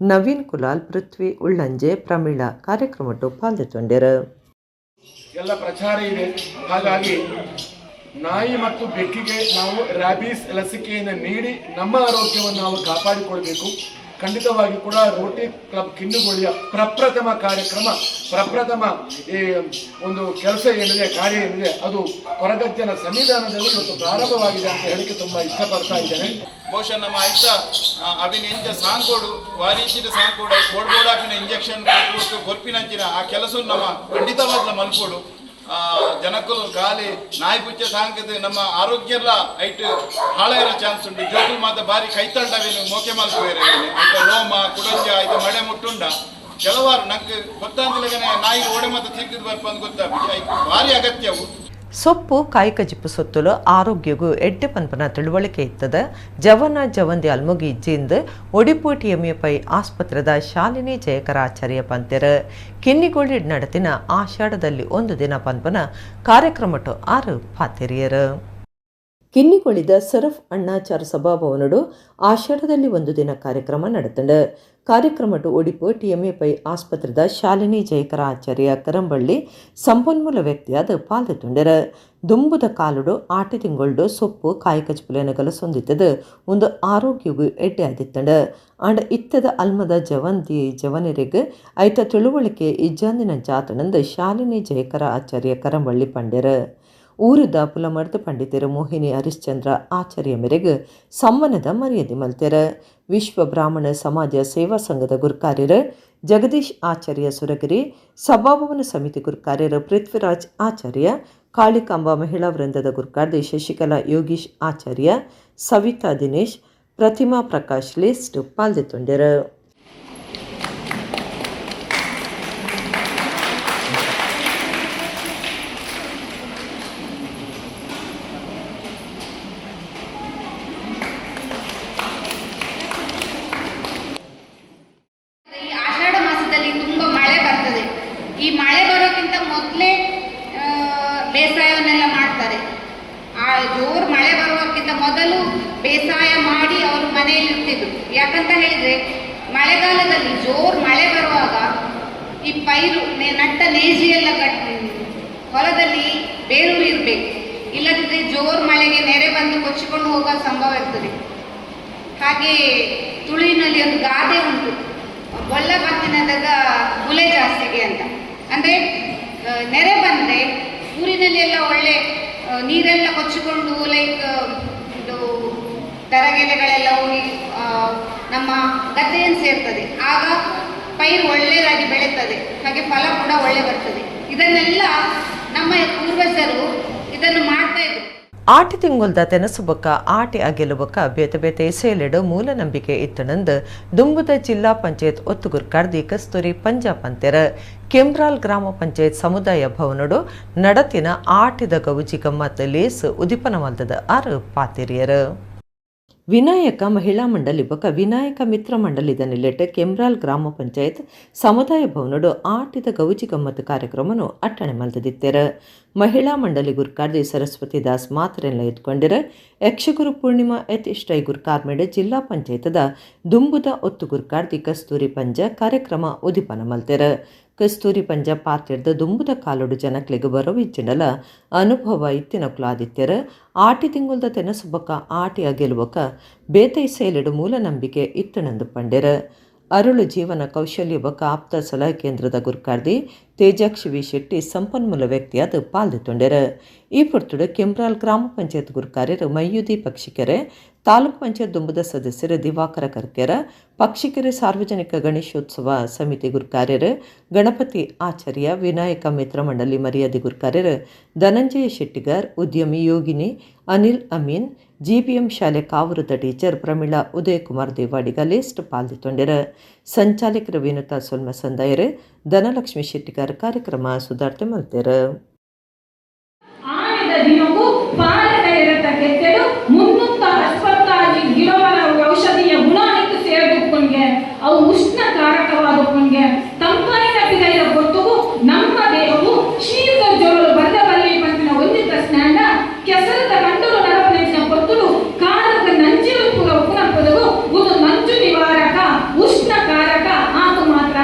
ನವೀನ್ ಕುಲಾಲ್, ಪೃಥ್ವಿ ಉಳ್ಳಂಜೆ, ಪ್ರಮೀಳಾ ಕಾರ್ಯಕ್ರಮಟ್ಟು ಪಾಲ್ಗೊಂಡರು. ಎಲ್ಲ ಪ್ರಚಾರ ಇದೆ. ಹಾಗಾಗಿ ನಾಯಿ ಮತ್ತು ಬೆಕ್ಕಿಗೆ ನಾವು ರ್ಯಾಬೀಸ್ ಲಸಿಕೆಯನ್ನು ನೀಡಿ ನಮ್ಮ ಆರೋಗ್ಯವನ್ನು ನಾವು ಕಾಪಾಡಿಕೊಳ್ಬೇಕು. ಖಂಡಿತವಾಗಿ ಕೂಡ ರೋಟರಿ ಕ್ಲಬ್ ಕಿನ್ನಿಗೋಳಿಯ ಪ್ರಪ್ರಥಮ ಕಾರ್ಯಕ್ರಮ, ಪ್ರಪ್ರಥಮ ಈ ಒಂದು ಕೆಲಸ ಏನಿದೆ, ಕಾರ್ಯ ಏನಿದೆ, ಅದು ಕೊರಗಜ್ಜನ ಸನ್ನಿಧಾನದಲ್ಲಿ ಇವತ್ತು ಪ್ರಾರಂಭವಾಗಿದೆ ಅಂತ ಹೇಳಿಕೆ ತುಂಬ ಇಷ್ಟಪಡ್ತಾ ಇದ್ದೇನೆ. ಬಹುಶಃ ನಮ್ಮ ಆಯ್ತ ಅವಿನ ಎಂಜ ಸಾಂಕೋಡು ವಾರೀಚಿದ ಸಾಂಕೋಡು ಬೋಡ್ಬೋಡಾಪಿನ ಇಂಜೆಕ್ಷನ್ ಕೊರ್ಪಿನಂಚಿನ ಆ ಕೆಲಸ ನಮ್ಮ ಖಂಡಿತವಾದ ಮಲ್ಕೋಡು ಜನಕ್ಕಲು ಖಾಲಿ ನಾಯಿ ಪುಚ್ಚ ಸಾಂಕದ ನಮ್ಮ ಆರೋಗ್ಯ ಎಲ್ಲ ಐಟ್ ಹಾಳಾಗಿರೋ ಚಾನ್ಸ್ ಉಂಟು. ಜೋಕುಲು ಮಾತ್ರ ಬಾರಿ ಕೈತಂಡವೇನು ಮೋಕೆ ಮಲ್ಪುವೇರೆ ಐತ ರೋಮ ಕುಡಂಜ ಐತ ಮಡೆ ಮುಟ್ಟುಂಡ ಕೆಲವಾರು ನಂಗೆ ಗೊತ್ತಾಂದಿಲ್ಲಗನೆ ನಾಯಿ ಓಡೆ ಮಾತ್ರ ತಿರ್ಗಿದ್ ಬರ್ಪ ಅಂತ ಗೊತ್ತಾಗ ಭಾರಿ ಅಗತ್ಯವು. ಸೊಪ್ಪು ಕಾಯಿಕ ಜಿಪ್ಪು ಸೊತ್ತುಲು ಆರೋಗ್ಯಗೂ ಎಡ್ಡೆ ಪನ್ಪನ ತಿಳುವಳಿಕೆ ಇತ್ತದ ಜವನ ಜವಂದಿ ಅಲ್ಮುಗಿ ಇಜ್ಜಿಂದ ಒಡಿಪೋಟಿ ಎಮ್ಎಪೈ ಆಸ್ಪತ್ರೆದ ಶಾಲಿನಿ ಜಯಕರ ಆಚಾರ್ಯ ಪಂತ್ಯರ ಕಿನ್ನಿಗೋಳಿ ನಡತಿನ ಆಷಾಢದಲ್ಲಿ 1 ದಿನ ಪನ್ಪನ ಕಾರ್ಯಕ್ರಮಟು 6 ಪಾತಿರಿಯರು. ಕಿನ್ನಿಗೋಳಿದ ಸರಫ್ ಅಣ್ಣಾಚಾರ ಸಭಾಭವನಡು ಆಷಾಢದಲ್ಲಿ 1 ದಿನ ಕಾರ್ಯಕ್ರಮ ನಡೆತಂಡ. ಕಾರ್ಯಕ್ರಮಟು ಒಡಿಪು ಟಿಎಂಎಪೈ ಆಸ್ಪತ್ರೆದ ಶಾಲಿನಿ ಜಯಕರ ಆಚಾರ್ಯ ಕರಂಬಳ್ಳಿ ಸಂಪನ್ಮೂಲ ವ್ಯಕ್ತಿಯಾದ ಪಾಲ್ಗೊಂಡರ. ದುಂಬುದ ಕಾಲುಡು ಆಟಿ ತಿಂಗಳು ಸೊಪ್ಪು ಕಾಯಿಕಜ್ಪುಲೆನ ಕಲಸೊಂದಿತ್ತದ ಒಂದು ಆರೋಗ್ಯಗೂ ಎಡ್ಡೆ ಆದಿತ್ತಂಡ. ಆಂಡ ಇತ್ತದ ಅಲ್ಮದ ಜವಂದಿ ಜವನರಿಗೆ ಐತ ತಿಳುವಳಿಕೆ ಇಜ್ಜಾಂದಿನ ಜಾತನಂದ ಶಾಲಿನಿ ಜಯಕರ ಆಚಾರ್ಯ ಕರಂಬಳ್ಳಿ ಪಂಡ್ಯರ. ಊರದ ಪುಲಮರ್ದ ಪಂಡಿತರು ಮೋಹಿನಿ ಹರಿಶ್ಚಂದ್ರ ಆಚಾರ್ಯ ಮೇರೆಗೆ ಸಮ್ಮನದ ಮರ್ಯಾದೆ ಮಲ್ತ್ಯರ. ವಿಶ್ವ ಬ್ರಾಹ್ಮಣ ಸಮಾಜ ಸೇವಾ ಸಂಘದ ಗುರುಕಾರ್ಯರು ಜಗದೀಶ್ ಆಚಾರ್ಯ ಸುರಗಿರಿ, ಸಭಾಭವನ ಸಮಿತಿ ಗುರುಕಾರ್ಯರು ಪೃಥ್ವಿರಾಜ್ ಆಚಾರ್ಯ, ಕಾಳಿಕಾಂಬ ಮಹಿಳಾ ವೃಂದದ ಗುರುಕಾರ್ಯ ಶಶಿಕಲಾ ಯೋಗೀಶ್ ಆಚಾರ್ಯ, ಸವಿತಾ ದಿನೇಶ್, ಪ್ರತಿಮಾ ಪ್ರಕಾಶ್ ಲಿಸ್ಟ್ ಪಾಲ್ಗೊಂಡರು. ಈ ಮಳೆ ಬರೋಕ್ಕಿಂತ ಮೊದಲೇ ಬೇಸಾಯವನ್ನೆಲ್ಲ ಮಾಡ್ತಾರೆ. ಆ ಜೋರು ಮಳೆ ಬರೋಕ್ಕಿಂತ ಮೊದಲು ಬೇಸಾಯ ಮಾಡಿ ಅವರು ಮನೆಯಲ್ಲಿ ಇರ್ತಿದ್ರು. ಯಾಕಂತ ಹೇಳಿದ್ರೆ ಮಳೆಗಾಲದಲ್ಲಿ ಜೋರು ಮಳೆ ಬರುವಾಗ ಈ ಪೈರು ನಟ್ಟ ನೇಜಿ ಎಲ್ಲ ಹೊಲದಲ್ಲಿ ಬೇರು ಇರಬೇಕು. ಇಲ್ಲದಿದ್ದರೆ ಜೋರು ಮಳೆಗೆ ನೆರೆ ಬಂದು ಕೊಚ್ಚಿಕೊಂಡು ಹೋಗೋ ಸಂಭವ ಇರ್ತದೆ. ಹಾಗೆ ತುಳುವಿನಲ್ಲಿ ಒಂದು ಗಾದೆ ಉಂಟು, ಬೊಲ್ಲ ಬಂದಿನದಾಗ ಮುಲೆ ಜಾಸ್ತಿಗೆ ಅಂತ. ಅಂದರೆ ನೆರೆ ಬಂದರೆ ಊರಿನಲ್ಲಿ ಎಲ್ಲ ಒಳ್ಳೆ ನೀರೆಲ್ಲ ಕೊಚ್ಚಿಕೊಂಡು ಲೈಕ್ ಇದು ತರಗೆಲೆಗಳೆಲ್ಲ ಹೋಗಿ ನಮ್ಮ ಗದ್ದೆಯನ್ನು ಸೇರ್ತದೆ. ಆಗ ಪೈರು ಒಳ್ಳೆಯದಾಗಿ ಬೆಳೀತದೆ, ಹಾಗೆ ಫಲ ಕೂಡ ಒಳ್ಳೆ ಬರ್ತದೆ. ಇದನ್ನೆಲ್ಲ ನಮ್ಮ ಪೂರ್ವಜರು ಇದನ್ನು ಮಾಡ್ತಾ ಇದ್ರು. ಆಟಿ ತಿಂಗುಲ್ದ ತೆನಸುಬೊಕ್ಕ ಆಟಿ ಅಗೆಲುಬೊಕ್ಕ ಬೇತೆ ಬೇತೆ ಸೇಲೆಡು ಮೂಲ ನಂಬಿಕೆ ಇತ್ತನಂದು ದುಂಬುದ ಜಿಲ್ಲಾ ಪಂಚಾಯತ್ ಒತ್ತುಗುರ್ ಕರ್ದಿ ಕಸ್ತೂರಿ ಪಂಜಾಬ್ ಅಂತೆರ ಕೆಮ್ರಾಲ್ ಗ್ರಾಮ ಪಂಚಾಯತ್ ಸಮುದಾಯ ಭವನಡು ನಡತಿನ ಆಟಿದ ಗೌಜಿ ಗಮ್ಮತ್ ಲೇಸ್ ಉದಿಪನ ಮಲ್ದದ ಆರು ಪಾತಿರಿಯರು ವಿನಾಯಕ ಮಹಿಳಾ ಮಂಡಳಿ ಬೊಕ ವಿನಾಯಕ ಮಿತ್ರ ಮಂಡಳಿದ ನೆಲೆಟ್ ಕೆಮ್ರಾಲ್ ಗ್ರಾಮ ಪಂಚಾಯತ್ ಸಮುದಾಯ ಭವನಡು ಆಟಿದ ಗೌಜಿ ಗಮ್ಮತ್ ಕಾರ್ಯಕ್ರಮನು ಅಟ್ಟಣೆ ಮಲ್ತದಿತ್ತೆರ ಮಹಿಳಾ ಮಂಡಳಿ ಗುರ್ಕಾರ್ದಿ ಸರಸ್ವತಿ ದಾಸ್ ಮಾತ್ರೆಲ್ಲ ಎತ್ಕೊಂಡಿರ ಯಕ್ಷಗುರು ಪೂರ್ಣಿಮಾ ಯತಿಷ್ಠೈ ಗುರ್ಕಾರ್ಮೆಡ್ ಜಿಲ್ಲಾ ಪಂಚಾಯತದ ದುಂಬುದ ಒತ್ತು ಗುರ್ಕಾರ್ದಿ ಕಸ್ತೂರಿ ಪಂಜ ಕಾರ್ಯಕ್ರಮ ಉದಿಪನ ಮಲ್ತೆರ ಕಸ್ತೂರಿ ಪಂಜ ಪಾತ್ರೆಡ್ದ ದುಂಬುದ ಕಾಲೊಡು ಜನಕ್ಲೆಗ್ ಬರೋವಿಜ್ಜಿಂಡಲ ಅನುಭವ ಇತ್ತಿನಕ್ಲು ಆದಿತ್ಯರ ಆಟಿ ತಿಂಗುಲ್ದ ತೆನಸುಬೊಕ ಆಟಿ ಅಗೆಲುಬೊಕ ಬೇತೈ ಸೇಲೆಡು ಮೂಲ ನಂಬಿಕೆ ಇತ್ತನಂದು ಪಂಡೆರ ಅರುಳು ಜೀವನ ಕೌಶಲ್ಯ ಬೊಕ ಆಪ್ತ ಸಲಹಾ ಕೇಂದ್ರದ ಗುರ್ಕಾರ್ದಿ ತೇಜಾಕ್ಷಿ ವಿ ಶೆಟ್ಟಿ ಸಂಪನ್ಮೂಲ ವ್ಯಕ್ತಿಯಾದ ಪಾಲ್ದಿತ್ತೊಂಡೆರ ಈ ಪೊರ್ತುಡು ಕೆಮ್ರಾಲ್ ಗ್ರಾಮ ಪಂಚಾಯತ್ ಗುರ್ಕಾರ್ಯರು ಮಯೂದಿ ಪಕ್ಷಿಕೆರೆ ತಾಲೂಕು ಪಂಚಾಯತ್ ದುಂಬುದ ಸದಸ್ಯರು ದಿವಾಕರ ಕರ್ಕೆರ ಪಕ್ಷಿಕೆರೆ ಸಾರ್ವಜನಿಕ ಗಣೇಶೋತ್ಸವ ಸಮಿತಿ ಗುರ್ಕಾರ್ಯರು ಗಣಪತಿ ಆಚಾರ್ಯ ವಿನಾಯಕ ಮಿತ್ರ ಮಂಡಳಿ ಮರ್ಯಾದೆ ಗುರ್ಕಾರ್ಯರು ಧನಂಜಯ ಶೆಟ್ಟಿಗಾರ್ ಉದ್ಯಮಿ ಯೋಗಿನಿ ಅನಿಲ್ ಅಮೀನ್ ಜಿಬಿಎಂ ಶಾಲೆ ಕಾವೂರದ ಟೀಚರ್ ಪ್ರಮೀಳಾ ಉದಯಕುಮಾರ್ ದೇವಾಡಿಗ ಲೇಸ್ಟ್ ಪಾಲ್ದಿತ್ತೊಂಡೆರ ಸಂಚಾಲಕರು ವಿನುತಾ ಸೊಲ್ಮ ಸಂದಾಯರು ಧನಲಕ್ಷ್ಮಿ ಶೆಟ್ಟಿಗಾರ್ ಕಾರ್ಯಕ್ರಮ ಸುಧಾರ್ತೆ ಮಲ್ತೆರ ದಿನವೂ ಪಾಲಕ ಇರತ್ತ ಕೆತ್ತೆಡು 365 ಗಿಡಗಳ ಔಷಧೀಯ ಗುಣ ಇತ್ತು ಸೇರಿದುಕೊಂಡ್ಗೆ ಅವು ಉಷ್ಣಕಾರಕವಾದಕೊಂಡ್ಗೆ ತಂಪಾಯಿನ ಬಿಗೈದ ಗೊತ್ತುಗೂ ನಮ್ಮ ದೇಹವು ಶೀತ ಜ್ವರ ಬರದ ಬಲ್ಲಿ ಪಂಪಿನ ಒಂದಿದ್ದ ಸ್ನಾಂಡ ಕೆಸರದ ಗಂಟಲು ನರಪನೆಂಚಿನ ಕೊತ್ತುಲು ಕಾರದ ನಂಜಿಲು ಪುರ ಉಪನಪದವು ಒಂದು ನಂಜು ನಿವಾರಕ ಉಷ್ಣಕಾರಕ ಆತು ಮಾತ್ರ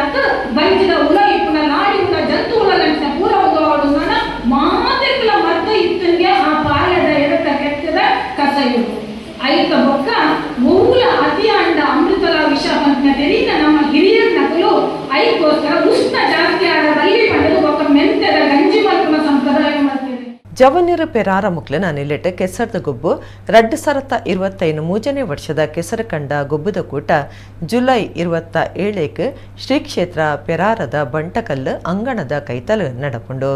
ಬಂಜಿದ ಉಲ ಇಪ್ಪುನ ಲಾಡಿ ಉಲ ಜಂತು ಉಲ ಲಂಚಿನ ಪೂರ ಉದವಾಡು ಸಣ್ಣ ಮಾತೆಗಳ ಮರ್ದ ಇತ್ತಂಗೆ ಆ ಪಾಲದ ಎಡತ ಕೆತ್ತದ ಕಸಯು ಐತ ಬೊಕ್ಕ ಮೂಲ ಅತಿ ಅಂಡ ಅಮೃತಲ ವಿಷ ಪಂಪಿನ ತೆರೀನ ನಮ್ಮ ಹಿರಿಯರ ನಕಲು ಐಕೋಸ್ಕರ ಉಷ್ಣ ಜಾಸ್ತಿ ಆದ ಬಲ್ಲಿ ಪಡೆದು ಬೊಕ್ಕ ಮೆಂತೆದ ಗಂಜಿ ಮಲ್ಪನ ಸಂಪ್ರದಾಯ ಮಾಡ್ತೇವೆ ಜವನಿರ ಪೆರಾರ ಮುಕ್ಲನ ನಿಲೆಟ್ ಕೆಸರದ ಗುಬ್ಬು 2025 ಮೂಜನೇ ವರ್ಷದ ಕೆಸರು ಕಂಡ ಗುಬ್ಬುದ ಕೂಟ ಜುಲೈ 27 ಶ್ರೀ ಕ್ಷೇತ್ರ ಪೆರಾರದ ಬಂಟಕಲ್ಲು ಅಂಗಣದ ಕೈತಲು ನಡಪುಂಡು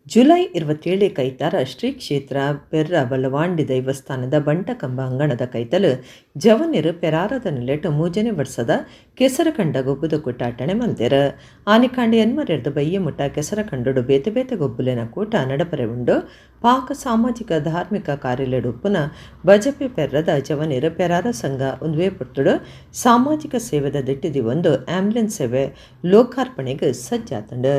ಜುಲೈ 27 ಕೈತಾರ ಶ್ರೀ ಕ್ಷೇತ್ರ ಪೆರ್ರ ಬಲವಾಂಡಿ ದೈವಸ್ಥಾನದ ಬಂಟಕಂಬ ಅಂಗಣದ ಕೈತಲು ಜವನಿರು ಪೆರಾರದ ನಿಲೆಟ್ ಮೂಜನೇ ವರ್ಷದ ಕೆಸರು ಕಂಡ ಗೊಬ್ಬುದ ಕೂಟ ಅಟಣೆ ಮಲ್ತೆರ ಆನಿಕಾಂಡಿ ಎನ್ಮರೆರ್ದ ಬಯ್ಯ ಮುಟ್ಟ ಕೆಸರ ಕಂಡುಡು ಬೇತೆ ಬೇತೆ ಗೊಬ್ಬುಲಿನ ಕೂಟ ನಡಪರೆ ಉಂಡು ಪಾಕ ಸಾಮಾಜಿಕ ಧಾರ್ಮಿಕ ಕಾರ್ಯಲೆಡು ಉಪ್ಪುನ ಬಜಪೆ ಪೆರ್ರದ ಜವನಿರು ಪೆರಾರ ಸಂಘ ಒಂದುವೇ ಪುರ್ತುಡು ಸಾಮಾಜಿಕ ಸೇವೆದ ದಿಟ್ಟಿದಿ ಒಂದು ಆಂಬ್ಯುಲೆನ್ಸ್ ಸೇವೆ ಲೋಕಾರ್ಪಣೆಗೆ ಸಜ್ಜಾತಂಡು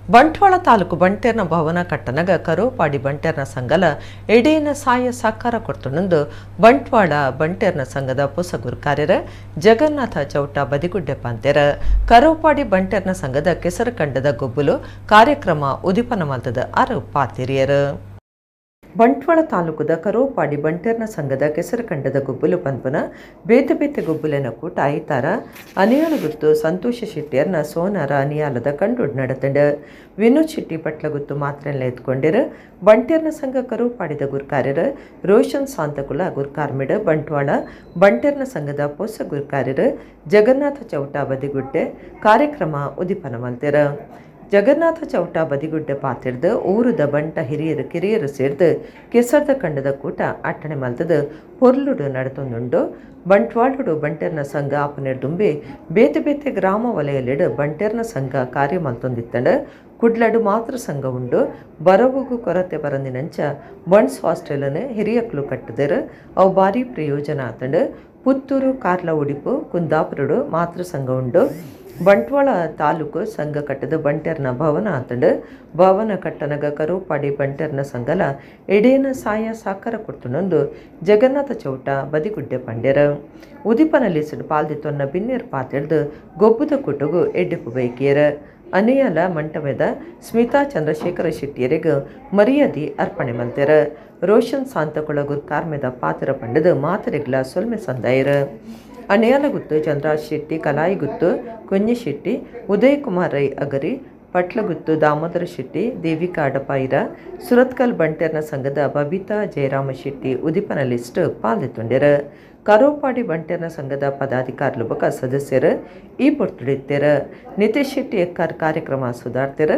ಬಂಟ್ವಾಳ ತಾಲೂಕು ಬಂಟೇರ್ನ ಭವನ ಕಟ್ಟನಗ ಕರೋಪಾಡಿ ಬಂಟೇರ್ನ ಸಂಘಲ ಎಡೇನ ಸಾಯ ಸಾಕಾರ ಕೊಡ್ತುಂಡು ಬಂಟ್ವಾಳ ಬಂಟೇರ್ನ ಸಂಘದ ಪೊಸಗುರು ಕಾರ್ಯರ ಜಗನ್ನಾಥ ಚೌಟ ಬದಿಗುಡ್ಡೆ ಪಾಂತೆರ ಕರೋಪಾಡಿ ಬಂಟೇರ್ನ ಸಂಘದ ಕೆಸರು ಕಂಡದ ಗೊಬ್ಬುಲು ಕಾರ್ಯಕ್ರಮ ಉದಿಪನ ಮಲ್ತದ ಅರು ಪಾತಿರಿಯರು ಬಂಟ್ವಾಳ ತಾಲೂಕುದ ಕರೋಪಾಡಿ ಬಂಟೇರ್ನ ಸಂಘದ ಕೆಸರು ಕಂಡದ ಗೊಬ್ಬುಲು ಪಂಪನ ಬೇತೆ ಬೇತೆ ಗೊಬ್ಬುಲಿನ ಕೂಟ ಐತಾರ ಅನಿಯಾಳ ಗುತ್ತು ಸಂತೋಷ ಶೆಟ್ಟಿಯರ್ನ ಸೋನಾರ ಅನಿಯಾಲದ ಕಂಡು ನಡತಂಡ ವಿನೋದ್ ಶೆಟ್ಟಿ ಪಟ್ಲ ಗುತ್ತು ಮಾತ್ರೆಲ್ಲ ಎತ್ಕೊಂಡಿರ ಬಂಟೇರ್ನ ಸಂಘ ಕರೋಪಾಡಿದ ಗುರ್ಕಾರ್ಯರ ರೋಷನ್ ಸಾಂತಕುಲ ಗುರ್ಕಾರ್ಮಿಡ ಬಂಟ್ವಾಳ ಬಂಟೇರ್ನ ಸಂಘದ ಪೊಸ ಗುರ್ಕಾರ್ಯರ ಜಗನ್ನಾಥ ಚೌಟ ಬದಿಗುಡ್ಡೆ ಕಾರ್ಯಕ್ರಮ ಉದಿಪನ ಮಲ್ತೆರ ಜಗನ್ನಾಥ ಚೌಟ ಬದಿಗುಡ್ಡೆ ಪಾತಿರ್ದು ಊರುದ ಬಂಟ ಹಿರಿಯರು ಕಿರಿಯರು ಸೇರ್ದು ಕೆಸರ್ದ ಕಂಡದ ಕೂಟ ಅಟ್ಟಣೆ ಮಲ್ತದ ಪೊರ್ಲುಡು ನಡತೊಂದುಂಡು ಬಂಟ್ವಾಳುಡು ಬಂಟೇರ್ನ ಸಂಘ ಆಪನೆರ್ದುಂಬಿ ಬೇತೆ ಬೇತೆ ಗ್ರಾಮ ವಲಯಲಿಡು ಬಂಟೇರ್ನ ಸಂಘ ಕಾರ್ಯ ಮಲ್ತೊಂದಿತ್ತಂಡ ಕುಡ್ಲಡು ಮಾತೃ ಸಂಘ ಉಂಡು ಬರವುಗು ಕೊರತೆ ಬರಂದಿನಂಚ ಬಣ್ಸ್ ಹಾಸ್ಟೆಲನ್ನು ಹಿರಿಯಕ್ಲು ಕಟ್ಟದಿರು ಅವು ಭಾರಿ ಪ್ರಯೋಜನ ಆತಂಡು ಪುತ್ತೂರು ಕಾರ್ಲ ಉಡಿಪು ಕುಂದಾಪುರಡು ಮಾತೃ ಸಂಘ ಉಂಡು ಬಂಟ್ವಾಳ ತಾಲೂಕು ಸಂಘ ಕಟ್ಟದ ಬಂಟೆರ್ನ ಭವನ ಆತಂಡು ಭವನ ಕಟ್ಟನಗ ಕರೋಪಾಡಿ ಬಂಟೆರ್ನ ಸಂಘಲ ಎಡೇನ ಸಾಯ ಸಾಕಾರ ಕೊಡ್ತುನೊಂದು ಜಗನ್ನಾಥ ಚೌಟ ಬದಿಗುಡ್ಡೆ ಪಂಡ್ಯರ ಉದಿಪನಲ್ಲಿ ಸಿಡು ಪಾಲ್ದಿತ್ತೊನ್ನ ಬಿನ್ನೇರ್ ಪಾತೆಡ್ದು ಗೊಬ್ಬುದ ಕುಟುಗು ಎಡ್ಡೆಪು ಬೈಕಿಯರ ಅನೆಯಲ ಮಂಟಪದ ಸ್ಮಿತಾ ಚಂದ್ರಶೇಖರ ಶೆಟ್ಟಿಯರಿಗೆ ಮರ್ಯಾದೆ ಅರ್ಪಣೆ ಮಲ್ತೆರ ರೋಷನ್ ಸಾಂತಕೊಳಗೂರ್ ಕಾರ್ಮೆದ ಪಾತ್ರ ಪಂಡದು ಮಾತರೆಗ್ಲ ಸೊಲ್ಮೆ ಸಂದಾಯರ ಅನೆಯಲ ಗುತ್ತು ಚಂದ್ರಾಜ್ ಶೆಟ್ಟಿ ಕಲಾಯಿ ಗುತ್ತು ಕುഞ്ഞಿ ಶೆಟ್ಟಿ ಉದಯ್ ಕುಮಾರ್ ರೈ ಅಗರಿ ಪಟ್ಲಗುತ್ತು ದಾಮೋದರ ಶೆಟ್ಟಿ ದೇವಿಕಾ ಅಡಪಾಯಿರ ಸುರತ್ಕಲ್ ಬಂಟೆರ್ನ ಸಂಘದ ಬಬಿತಾ ಜಯರಾಮ ಶೆಟ್ಟಿ ಉದಿಪನ ಲಿಸ್ಟ್ ಪಾಲ್ದಿತ್ತುಂಡ್ಯರ ಕರೋಪಾಡಿ ಬಂಟೆರ್ನ ಸಂಘದ ಪದಾಧಿಕಾರಿಗಳು ಬಕ ಸದಸ್ಯರು ಈ ಪೊರ್ತುಡಿತ್ತೆರ ನಿತೇಶ್ ಶೆಟ್ಟಿ ಎಕ್ಕಾರ್ ಕಾರ್ಯಕ್ರಮ ಸುಧಾರ್ತೆರ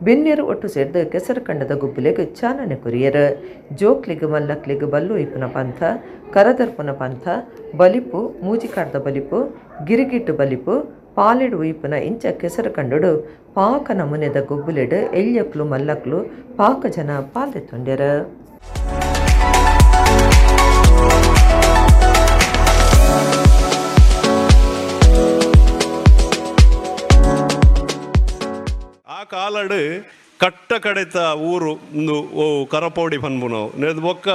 ಬಿನ್ನೇರು ಒಟ್ಟು ಸೇರಿದ ಕೆಸರು ಕಂಡದ ಗುಬ್ಬುಲೆಗೆ ಚಾಲನೆ ಕೊರಿಯರ ಜೋಕ್ಲಿಗ್ ಮಲ್ಲಕ್ಲಿಗ್ ಬಲ್ಲು ಇಪ್ಪನ ಪಂಥ ಕರದರ್ಪನ ಪಂಥ ಬಲಿಪು ಮೂಜಿಕಾಡ್ದ ಬಲಿಪು ಗಿರಿಗಿಟ್ಟು ಬಲಿಪು ಪಾಲೆಡು ಉಯಿಪನ ಇಂಚ ಕೆಸರು ಕಂಡುಡು ಪಾಕ ನಮೂನೆದ ಗುಬ್ಬುಲೆಡು ಎಳ್ಯಕ್ಲು ಮಲ್ಲಕ್ಲು ಪಾಕ ಜನ ಪಾಲ್ದೆತ್ತೊಂಡ್ಯರ ಆ ಕಾಲಡು ಕಟ್ಟ ಕಡೆತ ಊರು ಒಂದು ಕರಪೌಡಿ ಪನ್ಪುನವು ನೆದು ಬೊಕ್ಕ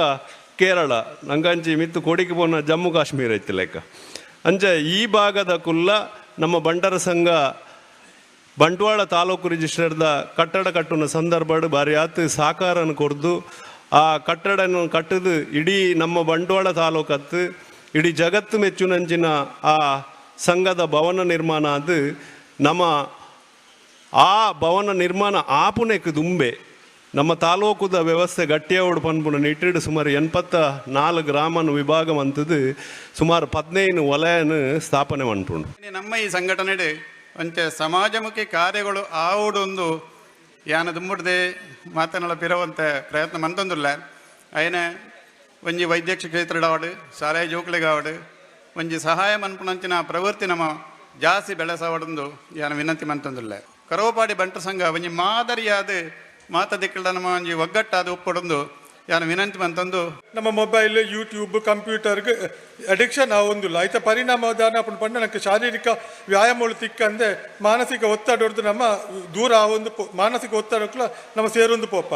ಕೇರಳ ನಂಗಂಚಿ ಮಿತ್ತು ಕೊಡಿಗೆ ಪೋನ ಜಮ್ಮು ಕಾಶ್ಮೀರ ಇತ್ತು ಲೆಕ್ಕ ಅಂಚ ಈ ಭಾಗದ ಕುಲ್ಲ ನಮ್ಮ ಬಂಟರ ಸಂಘ ಬಂಟ್ವಾಳ ತಾಲೂಕು ರಿಜಿಸ್ಟರ್ದ ಕಟ್ಟಡ ಕಟ್ಟುನ ಸಂದರ್ಭ ಬಾರಿ ಆತು ಸಾಕಾರನ ಕೊಡ್ದು ಆ ಕಟ್ಟಡನ ಕಟ್ಟದು ಇಡೀ ನಮ್ಮ ಬಂಟ್ವಾಳ ತಾಲೂಕತ್ತು ಇಡೀ ಜಗತ್ತು ಮೆಚ್ಚುನಂಚಿನ ಆ ಸಂಘದ ಭವನ ನಿರ್ಮಾಣ ಅದು ನಮ್ಮ ಆ ಭವನ ನಿರ್ಮಾಣ ಆಪುನೆಕ್ ದುಂಬೆ ನಮ್ಮ ತಾಲೂಕುದ ವ್ಯವಸ್ಥೆ ಗಟ್ಟಿಯೋಡು ಪನ್ಪುನ ನಿಟ್ಟಿಡು ಸುಮಾರು 84 ಗ್ರಾಮನ ವಿಭಾಗ ಮಂತದು ಸುಮಾರು 15 ವಲಯನ ಸ್ಥಾಪನೆ ಮನ್ಪುಂಡು. ನಮ್ಮ ಈ ಸಂಘಟನೆ ಅಂಚೆ ಸಮಾಜಮುಖಿ ಕಾರ್ಯಗಳು ಆವುಡೊಂದು ಯಾನ ದುಂಬುಡ್ದೆ ಮಾತನಾಡ ಪಿರವಂತೆ ಪ್ರಯತ್ನ ಮಂತೊಂದುಲ್ಲ ಅಯ್ಯನ ಒಂಜಿ ವೈದ್ಯಕ್ಷ ಕ್ಷೇತ್ರಡಾವಡು ಶಾಲೆ ಜೋಕ್ಲಿಗಾವಡು ಒಂಜಿ ಸಹಾಯ ಮನ್ಪುನಂಚಿನ ಪ್ರವೃತ್ತಿ ನಮ್ಮ ಜಾಸ್ತಿ ಬೆಳೆಸವಡೊಂದು ಯಾನ ವಿನಂತಿ ಮಂತೊಂದುಲ್ಲ. ಕರೋಪಾಡಿ ಬಂಟರ ಸಂಘ ಒಂಜಿ ಮಾದರಿಯಾದ ಮಾತದಿಕ್ಕಳ ನಮ್ಮ ಒಂಜಿ ಒಗ್ಗಟ್ಟಾದ ಒಪ್ಪೊಡೊಂದು ಯಾನು ವಿನಂತಿ ಮಂತಂದು ನಮ್ಮ ಮೊಬೈಲ್ ಯೂಟ್ಯೂಬ್ ಕಂಪ್ಯೂಟರ್ಗೆ ಅಡಿಕ್ಷನ್ ಆವೊಂದಿಲ್ಲ ಐತ ಪರಿಣಾಮದಾನ ಅಪ್ಪನ ಪಂಡ ನಕ್ಕೆ ಶಾರೀರಿಕ ವ್ಯಾಯಾಮಗಳು ತಿಕ್ಕಂದೆ ಮಾನಸಿಕ ಒತ್ತಡ ಹೊಡೆದು ನಮ್ಮ ದೂರ ಆವೊಂದು ಮಾನಸಿಕ ಒತ್ತಡಕ್ಕಲ ನಮ್ಮ ಸೇರೊಂದು ಪೋಪ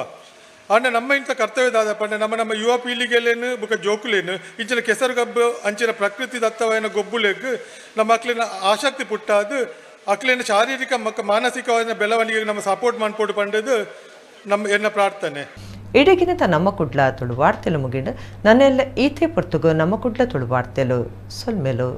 ಅಂಡ ನಮ್ಮ ಇಂಥ ಕರ್ತವ್ಯದಾದ ಪಂಡ ನಮ್ಮ ಯುವ ಪೀಳಿಗೆಲೇನು ಬುಕ್ಕ ಜೋಕುಲೇನು ಇಂಚಿನ ಕೆಸರು ಗಬ್ಬು ಅಂಚಿನ ಪ್ರಕೃತಿ ದತ್ತವೈನ ಗೊಬ್ಬುಲೆಗ್ ನಮ್ಮ ಅಕ್ಲಿನ ಆಸಕ್ತಿ ಪುಟ್ಟಾದು ಅಕ್ಲಿನ ಶಾರೀರಿಕ ಮತ್ತು ಮಾನಸಿಕವಾದ ಬೆಳವಣಿಗೆಗೆ ನಮ್ಮ ಸಪೋರ್ಟ್ ಮಾಡ್ಕೊಡು ಪಂಡದು ನಮ್ಮ ಎನ್ನ ಪ್ರಾರ್ಥನೆ. ಇಡಗಿನತ ನಮ್ಮ ಕುಡ್ಲ ತುಳು ವಾರ್ತೆಲು ಮುಗಿಂಡು ನನ್ನೆಲ್ಲ ಈತೆ ಪೊರ್ತುಗು ನಮ್ಮ ಕುಡ್ಲ ತುಳು ವಾರ್ತೆಲು ಸೊಲ್ಮೆಲು.